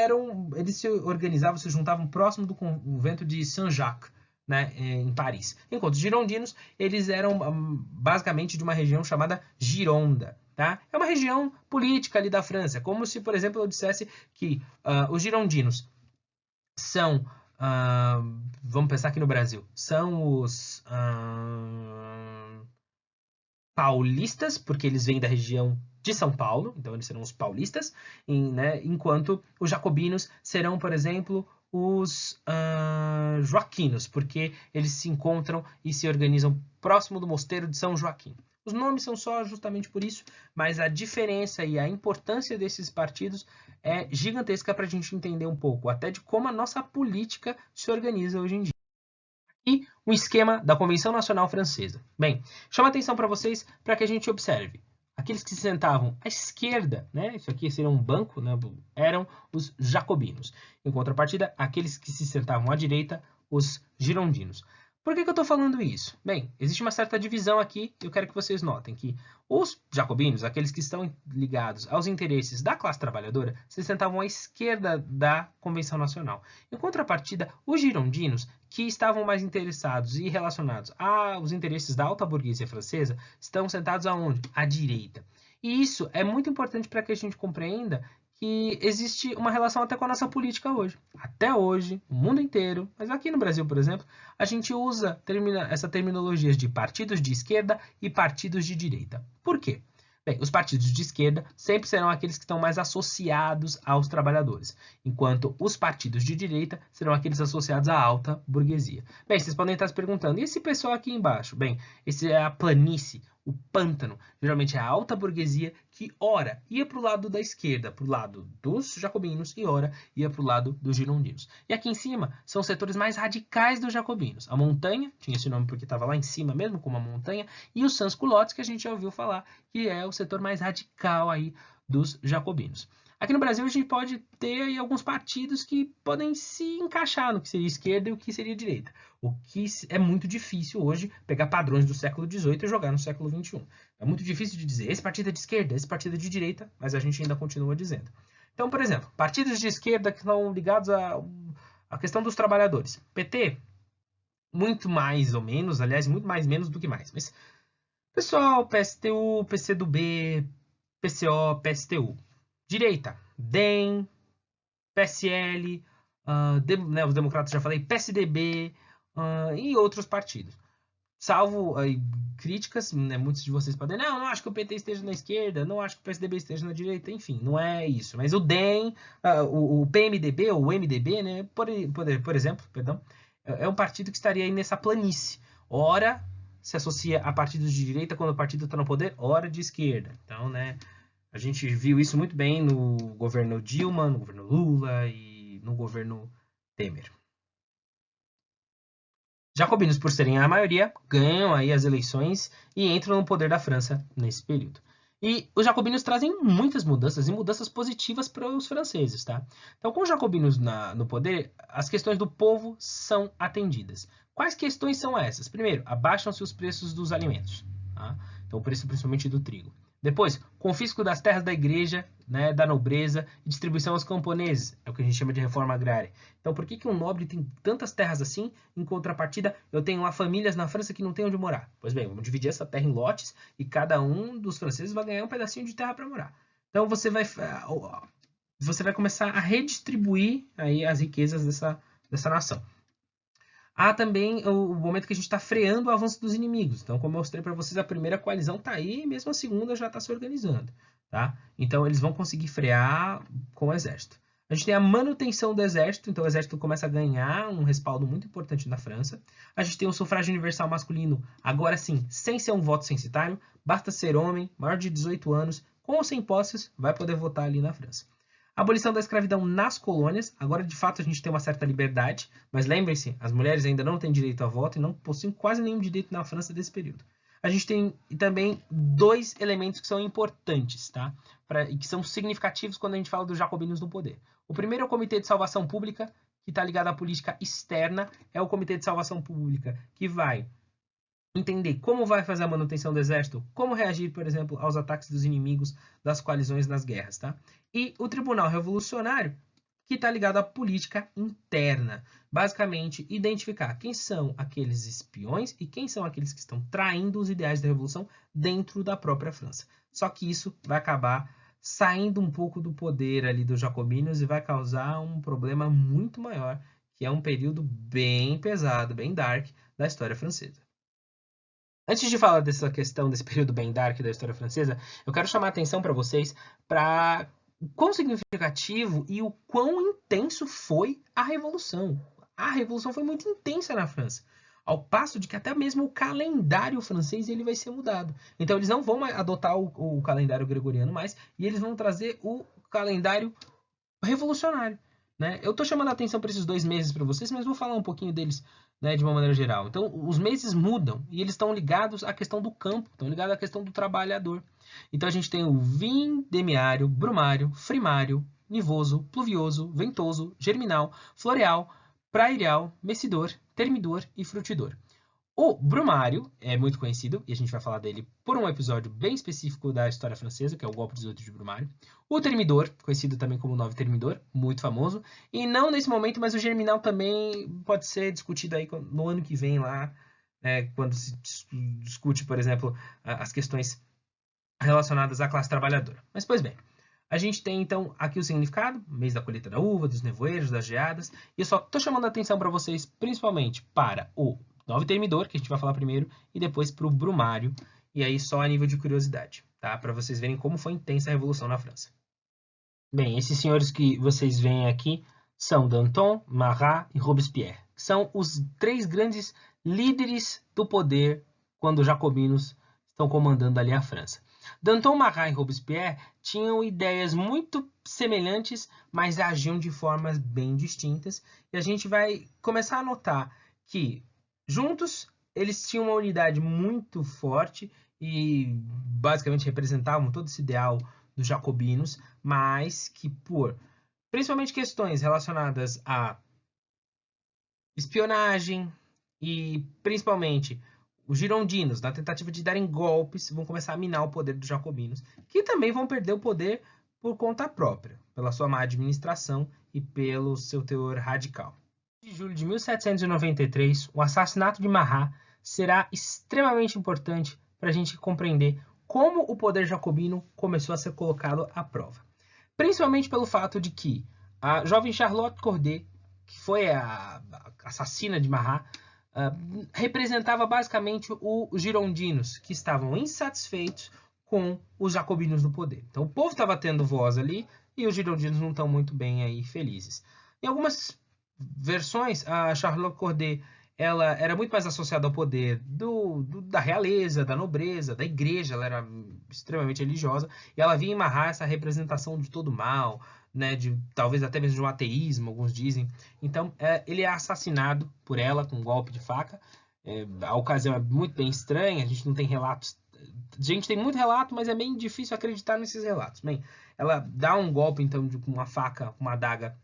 eles se organizavam, se juntavam próximo do convento de Saint-Jacques, né, em Paris. Enquanto os girondinos, eles eram basicamente de uma região chamada Gironda. Tá? É uma região política ali da França, como se, por exemplo, eu dissesse que os girondinos são, vamos pensar aqui no Brasil, são os paulistas, porque eles vêm da região de São Paulo, então eles serão os paulistas, né, enquanto os jacobinos serão, por exemplo, os joaquinos, porque eles se encontram e se organizam próximo do mosteiro de São Joaquim. Os nomes são só justamente por isso, mas a diferença e a importância desses partidos é gigantesca para a gente entender um pouco, até de como a nossa política se organiza hoje em dia. E o esquema da Convenção Nacional Francesa. Bem, chama atenção para vocês para que a gente observe. Aqueles que se sentavam à esquerda, né, isso aqui seria um banco, né, eram os jacobinos. Em contrapartida, aqueles que se sentavam à direita, os girondinos. Por que eu estou falando isso? Bem, existe uma certa divisão aqui e eu quero que vocês notem que os jacobinos, aqueles que estão ligados aos interesses da classe trabalhadora, se sentavam à esquerda da Convenção Nacional. Em contrapartida, os girondinos, que estavam mais interessados e relacionados aos interesses da alta burguesia francesa, estão sentados aonde? À direita. E isso é muito importante para que a gente compreenda que existe uma relação até com a nossa política hoje. Até hoje, o mundo inteiro, mas aqui no Brasil, por exemplo, a gente usa essa terminologia de partidos de esquerda e partidos de direita. Por quê? Bem, os partidos de esquerda sempre serão aqueles que estão mais associados aos trabalhadores, enquanto os partidos de direita serão aqueles associados à alta burguesia. Bem, vocês podem estar se perguntando, e esse pessoal aqui embaixo? Bem, esse é a planície, o pântano, geralmente é a alta burguesia que, ora, ia para o lado da esquerda, para o lado dos jacobinos, e ora, ia para o lado dos girondinos. E aqui em cima são os setores mais radicais dos jacobinos. A montanha, tinha esse nome porque estava lá em cima mesmo, como a montanha, e os sans-culottes, que a gente já ouviu falar, que é o setor mais radical aí dos jacobinos. Aqui no Brasil a gente pode ter aí alguns partidos que podem se encaixar no que seria esquerda e o que seria direita. O que é muito difícil hoje pegar padrões do século XVIII e jogar no século XXI. É muito difícil de dizer esse partido é de esquerda, esse partido é de direita, mas a gente ainda continua dizendo. Então, por exemplo, partidos de esquerda que estão ligados à questão dos trabalhadores. PT, muito mais ou menos, aliás, muito mais menos do que mais. Mas, pessoal, PSTU, PCdoB, PCO, PSTU. Direita, DEM, PSL, né, os democratas já falei, PSDB e outros partidos. Salvo críticas, né, muitos de vocês podem dizer, não acho que o PT esteja na esquerda, não acho que o PSDB esteja na direita, enfim, não é isso. Mas o DEM, o PMDB ou o MDB, né, por exemplo, perdão, é um partido que estaria aí nessa planície. Ora se associa a partidos de direita quando o partido está no poder, ora de esquerda. Então, né, a gente viu isso muito bem no governo Dilma, no governo Lula e no governo Temer. Jacobinos, por serem a maioria, ganham aí as eleições e entram no poder da França nesse período. E os jacobinos trazem muitas mudanças, e mudanças positivas para os franceses, tá? Então, com os jacobinos no poder, as questões do povo são atendidas. Quais questões são essas? Primeiro, abaixam-se os preços dos alimentos, tá? Então, o preço principalmente do trigo. Depois, confisco das terras da igreja, né, da nobreza e distribuição aos camponeses. É o que a gente chama de reforma agrária. Então, por que um nobre tem tantas terras assim? Em contrapartida, eu tenho lá famílias na França que não têm onde morar. Pois bem, vamos dividir essa terra em lotes e cada um dos franceses vai ganhar um pedacinho de terra para morar. Então, você vai começar a redistribuir aí as riquezas dessa nação. Há também o momento que a gente está freando o avanço dos inimigos. Então, como eu mostrei para vocês, a primeira coalizão está aí, e mesmo a segunda já está se organizando. Tá? Então, eles vão conseguir frear com o exército. A gente tem a manutenção do exército, então o exército começa a ganhar um respaldo muito importante na França. A gente tem o sufrágio universal masculino, agora sim, sem ser um voto censitário, basta ser homem, maior de 18 anos, com ou sem posses, vai poder votar ali na França. Abolição da escravidão nas colônias. Agora, de fato, a gente tem uma certa liberdade, mas lembrem-se, as mulheres ainda não têm direito a voto e não possuem quase nenhum direito na França desse período. A gente tem também dois elementos que são importantes, tá? E que são significativos quando a gente fala dos jacobinos no poder. O primeiro é o Comitê de Salvação Pública, que está ligado à política externa. É o Comitê de Salvação Pública que vai entender como vai fazer a manutenção do exército, como reagir, por exemplo, aos ataques dos inimigos das coalizões nas guerras, tá? E o Tribunal Revolucionário, que está ligado à política interna. Basicamente, identificar quem são aqueles espiões e quem são aqueles que estão traindo os ideais da Revolução dentro da própria França. Só que isso vai acabar saindo um pouco do poder ali dos jacobinos e vai causar um problema muito maior, que é um período bem pesado, bem dark da história francesa. Antes de falar dessa questão, desse período bem dark da história francesa, eu quero chamar a atenção para vocês para o quão significativo e o quão intenso foi a Revolução. A Revolução foi muito intensa na França, ao passo de que até mesmo o calendário francês ele vai ser mudado. Então eles não vão adotar o calendário gregoriano mais, e eles vão trazer o calendário revolucionário. Né? Eu estou chamando a atenção para esses 2 meses para vocês, mas vou falar um pouquinho deles, né, de uma maneira geral. Então, os meses mudam e eles estão ligados à questão do campo, estão ligados à questão do trabalhador. Então, a gente tem o vindemiário, brumário, frimário, nivoso, pluvioso, ventoso, germinal, floreal, prairial, messidor, termidor e frutidor. O brumário é muito conhecido, e a gente vai falar dele por um episódio bem específico da história francesa, que é o golpe 18 de Brumário. O termidor, conhecido também como Novo Termidor, muito famoso. E não nesse momento, mas o germinal também pode ser discutido aí no ano que vem lá, quando se discute, por exemplo, as questões relacionadas à classe trabalhadora. Mas, pois bem, a gente tem, então, aqui o significado, mês da colheita da uva, dos nevoeiros, das geadas. E eu só estou chamando a atenção para vocês, principalmente para o Novo Termidor, que a gente vai falar primeiro, e depois para o Brumário, e aí só a nível de curiosidade, tá? Para vocês verem como foi intensa a Revolução na França. Bem, esses senhores que vocês veem aqui são Danton, Marat e Robespierre. São os 3 grandes líderes do poder quando os jacobinos estão comandando ali a França. Danton, Marat e Robespierre tinham ideias muito semelhantes, mas agiam de formas bem distintas. E a gente vai começar a notar que juntos, eles tinham uma unidade muito forte e basicamente representavam todo esse ideal dos jacobinos, mas que por principalmente questões relacionadas a espionagem e principalmente os girondinos, na tentativa de darem golpes, vão começar a minar o poder dos jacobinos, que também vão perder o poder por conta própria, pela sua má administração e pelo seu teor radical. De julho de 1793, o assassinato de Marat será extremamente importante para a gente compreender como o poder jacobino começou a ser colocado à prova. Principalmente pelo fato de que a jovem Charlotte Corday, que foi a assassina de Marat, representava basicamente os girondinos, que estavam insatisfeitos com os jacobinos no poder. Então o povo estava tendo voz ali e os girondinos não estão muito bem aí felizes. Em algumas versões, a Charlotte Corday ela era muito mais associada ao poder da realeza, da nobreza, da igreja. Ela era extremamente religiosa e ela via em Marat essa representação de todo mal, né, talvez até mesmo de um ateísmo, alguns dizem. Então, ele é assassinado por ela com um golpe de faca. A ocasião é muito bem estranha, a gente não tem relatos. A gente tem muito relato, mas é bem difícil acreditar nesses relatos. Bem, ela dá um golpe, então, com uma faca, uma adaga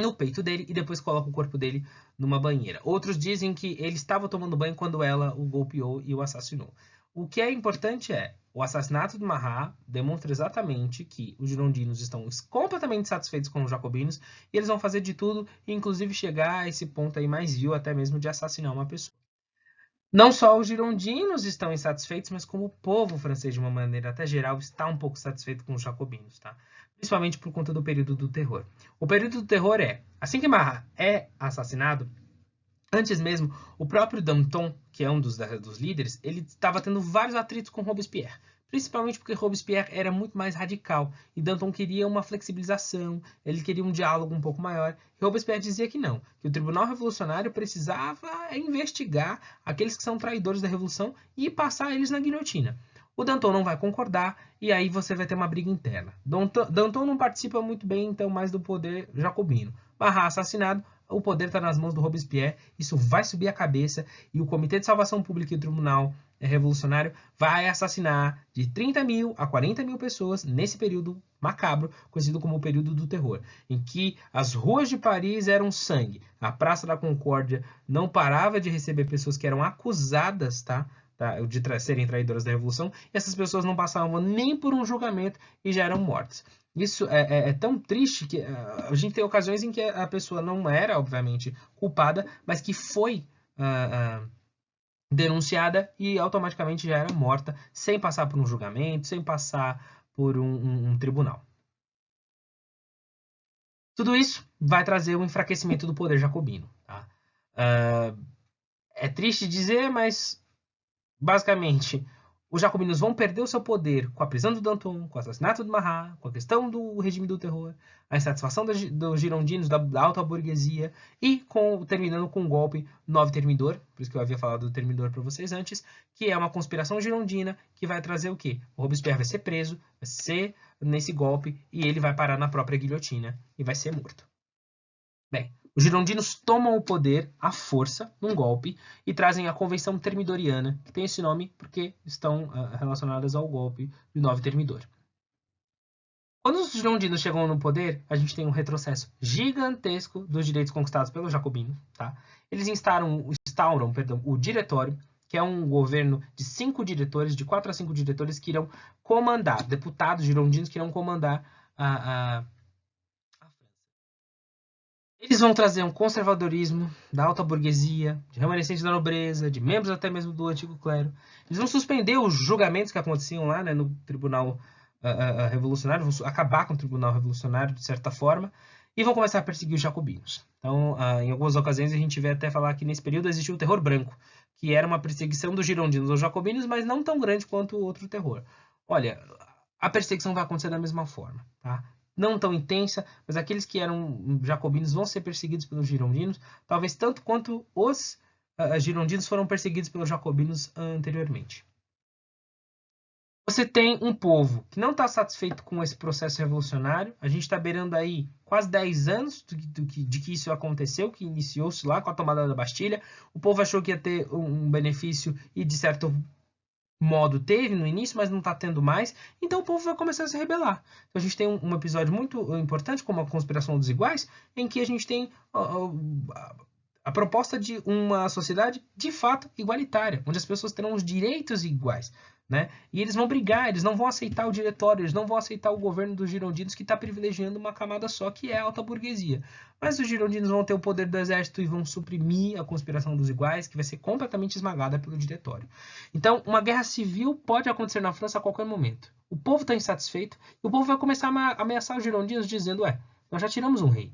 no peito dele e depois coloca o corpo dele numa banheira. Outros dizem que ele estava tomando banho quando ela o golpeou e o assassinou. O que é importante o assassinato de Marat demonstra exatamente que os girondinos estão completamente satisfeitos com os jacobinos e eles vão fazer de tudo, inclusive chegar a esse ponto aí mais vil, até mesmo de assassinar uma pessoa. Não só os girondinos estão insatisfeitos, mas como o povo francês, de uma maneira até geral, está um pouco satisfeito com os jacobinos, tá? Principalmente por conta do período do terror. O período do terror assim que Marat é assassinado, antes mesmo, o próprio Danton, que é um dos líderes, ele estava tendo vários atritos com Robespierre. Principalmente porque Robespierre era muito mais radical e Danton queria uma flexibilização, ele queria um diálogo um pouco maior. E Robespierre dizia que não, que o Tribunal Revolucionário precisava investigar aqueles que são traidores da Revolução e passar eles na guilhotina. O Danton não vai concordar e aí você vai ter uma briga interna. Danton não participa muito bem, então, mais do poder jacobino. Marat assassinado, o poder está nas mãos do Robespierre, isso vai subir a cabeça e o Comitê de Salvação Pública e o Tribunal Revolucionário vai assassinar de 30 mil a 40 mil pessoas nesse período macabro, conhecido como o período do terror, em que as ruas de Paris eram sangue, a Praça da Concórdia não parava de receber pessoas que eram acusadas, de serem traidoras da Revolução, e essas pessoas não passavam nem por um julgamento e já eram mortas. Isso é tão triste que a gente tem ocasiões em que a pessoa não era, obviamente, culpada, mas que foi denunciada e automaticamente já era morta, sem passar por um julgamento, sem passar por um tribunal. Tudo isso vai trazer um enfraquecimento do poder jacobino. Tá? É triste dizer, mas basicamente os jacobinos vão perder o seu poder com a prisão do Danton, com o assassinato do Marat, com a questão do regime do terror, a insatisfação dos girondinos, da alta burguesia e terminando com um golpe no Termidor, por isso que eu havia falado do Termidor para vocês antes, que é uma conspiração girondina que vai trazer o quê? O Robespierre vai ser preso, vai ser nesse golpe e ele vai parar na própria guilhotina e vai ser morto. Bem, os girondinos tomam o poder à força, num golpe, e trazem a Convenção Termidoriana, que tem esse nome porque estão relacionadas ao golpe de 9 Termidor. Quando os girondinos chegam no poder, a gente tem um retrocesso gigantesco dos direitos conquistados pelos jacobinos. Tá? Eles instauram o diretório, que é um governo de 5 diretores, de 4 a 5 diretores, que irão comandar, deputados girondinos que irão comandar a Eles vão trazer um conservadorismo da alta burguesia, de remanescentes da nobreza, de membros até mesmo do antigo clero. Eles vão suspender os julgamentos que aconteciam lá, né, no Tribunal Revolucionário, vão acabar com o Tribunal Revolucionário, de certa forma, e vão começar a perseguir os jacobinos. Então, em algumas ocasiões, a gente vê até falar que nesse período existiu o terror branco, que era uma perseguição dos girondinos aos jacobinos, mas não tão grande quanto o outro terror. Olha, a perseguição vai acontecer da mesma forma, tá? Não tão intensa, mas aqueles que eram jacobinos vão ser perseguidos pelos girondinos, talvez tanto quanto os girondinos foram perseguidos pelos jacobinos anteriormente. Você tem um povo que não está satisfeito com esse processo revolucionário. A gente está beirando aí quase 10 anos de que isso aconteceu, que iniciou-se lá com a tomada da Bastilha. O povo achou que ia ter um benefício e, de certo modo, teve no início, mas não está tendo mais. Então o povo vai começar a se rebelar. Então, a gente tem um episódio muito importante, como a Conspiração dos Iguais, em que a gente tem a proposta de uma sociedade de fato igualitária, onde as pessoas terão os direitos iguais. Né? E eles vão brigar, eles não vão aceitar o diretório, eles não vão aceitar o governo dos girondinos que está privilegiando uma camada só, que é a alta burguesia. Mas os girondinos vão ter o poder do exército e vão suprimir a conspiração dos iguais, que vai ser completamente esmagada pelo diretório. Então, uma guerra civil pode acontecer na França a qualquer momento. O povo está insatisfeito e o povo vai começar a ameaçar os girondinos dizendo, nós já tiramos um rei,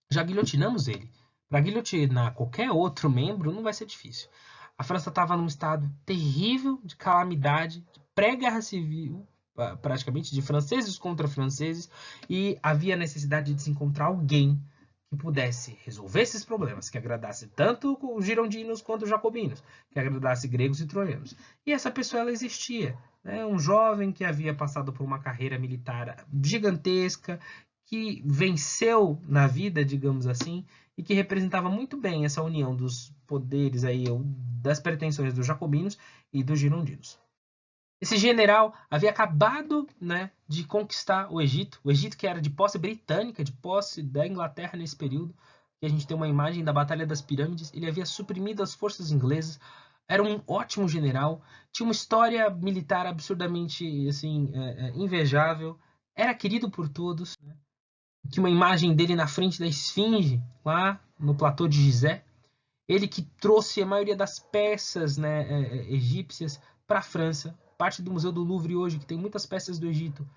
já guilhotinamos ele. Para guilhotinar qualquer outro membro não vai ser difícil. A França estava num estado terrível de calamidade, de pré-guerra civil, praticamente de franceses contra franceses, e havia necessidade de se encontrar alguém que pudesse resolver esses problemas, que agradasse tanto os girondinos quanto os jacobinos, que agradasse gregos e troianos. E essa pessoa ela existia, né? Um jovem que havia passado por uma carreira militar gigantesca, que venceu na vida, digamos assim, e que representava muito bem essa união dos poderes aí, das pretensões dos jacobinos e dos girondinos. Esse general havia acabado, né, de conquistar o Egito que era de posse britânica, de posse da Inglaterra nesse período, que a gente tem uma imagem da Batalha das Pirâmides. Ele havia suprimido as forças inglesas, era um ótimo general, tinha uma história militar absurdamente assim, invejável, era querido por todos, né? Tinha uma imagem dele na frente da Esfinge, lá no platô de Gizé. Ele que trouxe a maioria das peças, né, egípcias para a França. Parte do Museu do Louvre hoje, que tem muitas peças do Egito,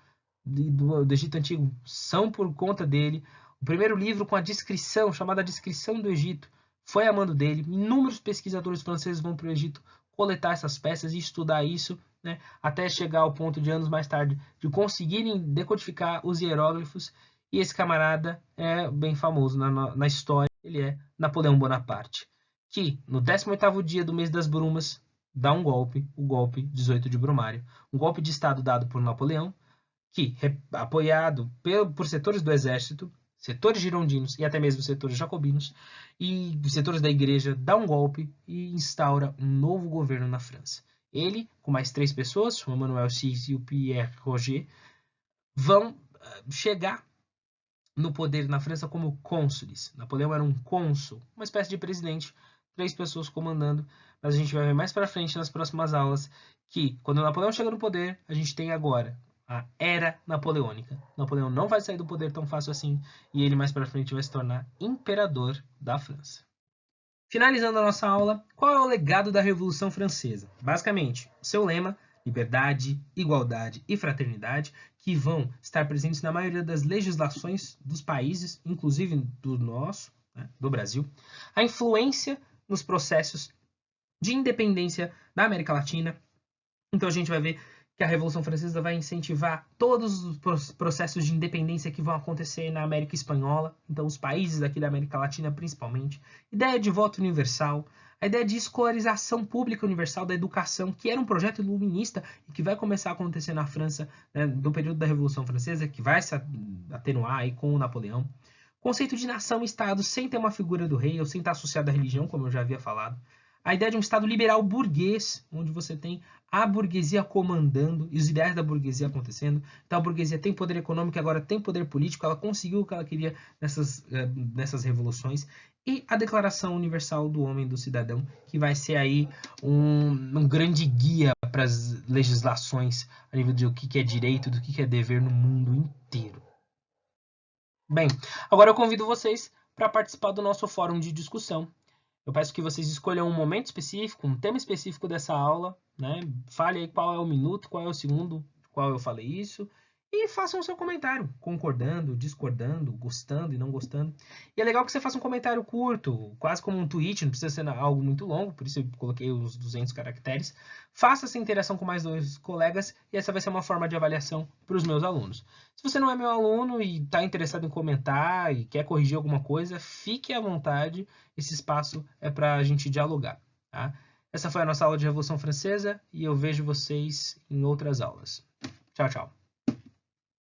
do Egito Antigo, são por conta dele. O primeiro livro com a descrição, chamada Descrição do Egito, foi a mando dele. Inúmeros pesquisadores franceses vão para o Egito coletar essas peças e estudar isso, né, até chegar ao ponto de anos mais tarde de conseguirem decodificar os hieróglifos. E esse camarada é bem famoso na história, ele é Napoleão Bonaparte, que no 18º dia do mês das Brumas dá um golpe, o golpe 18 de Brumário, um golpe de estado dado por Napoleão, que, apoiado por setores do exército, setores girondinos e até mesmo setores jacobinos e setores da igreja, dá um golpe e instaura um novo governo na França. Ele, com mais 3 pessoas, o Emmanuel VI e o Pierre Roger, vão chegar no poder na França como cônsules. Napoleão era um cônsul, uma espécie de presidente, 3 pessoas comandando, mas a gente vai ver mais para frente nas próximas aulas que quando Napoleão chega no poder, a gente tem agora a Era Napoleônica. Napoleão não vai sair do poder tão fácil assim e ele mais para frente vai se tornar imperador da França. Finalizando a nossa aula, qual é o legado da Revolução Francesa? Basicamente, seu lema, liberdade, igualdade e fraternidade, que vão estar presentes na maioria das legislações dos países, inclusive do nosso, né, do Brasil. A influência nos processos de independência da América Latina. Então a gente vai ver que a Revolução Francesa vai incentivar todos os processos de independência que vão acontecer na América Espanhola, então os países aqui da América Latina principalmente. Ideia de voto universal, a ideia de escolarização pública universal da educação, que era um projeto iluminista e que vai começar a acontecer na França, né, do período da Revolução Francesa, que vai se atenuar aí com o Napoleão. Conceito de nação e Estado sem ter uma figura do rei ou sem estar associado à religião, como eu já havia falado. A ideia de um Estado liberal burguês, onde você tem a burguesia comandando e os ideais da burguesia acontecendo. Então a burguesia tem poder econômico, agora tem poder político, ela conseguiu o que ela queria nessas revoluções. E a Declaração Universal do Homem e do Cidadão, que vai ser aí um grande guia para as legislações a nível de o que é direito, do que é dever no mundo inteiro. Bem, agora eu convido vocês para participar do nosso fórum de discussão. Eu peço que vocês escolham um momento específico, um tema específico dessa aula, né? Fale aí qual é o minuto, qual é o segundo, qual eu falei isso, e façam o seu comentário, concordando, discordando, gostando e não gostando. E é legal que você faça um comentário curto, quase como um tweet, não precisa ser algo muito longo, por isso eu coloquei os 200 caracteres. Faça essa interação com mais 2 colegas e essa vai ser uma forma de avaliação para os meus alunos. Se você não é meu aluno e está interessado em comentar e quer corrigir alguma coisa, fique à vontade, esse espaço é para a gente dialogar. Tá? Essa foi a nossa aula de Revolução Francesa e eu vejo vocês em outras aulas. Tchau, tchau.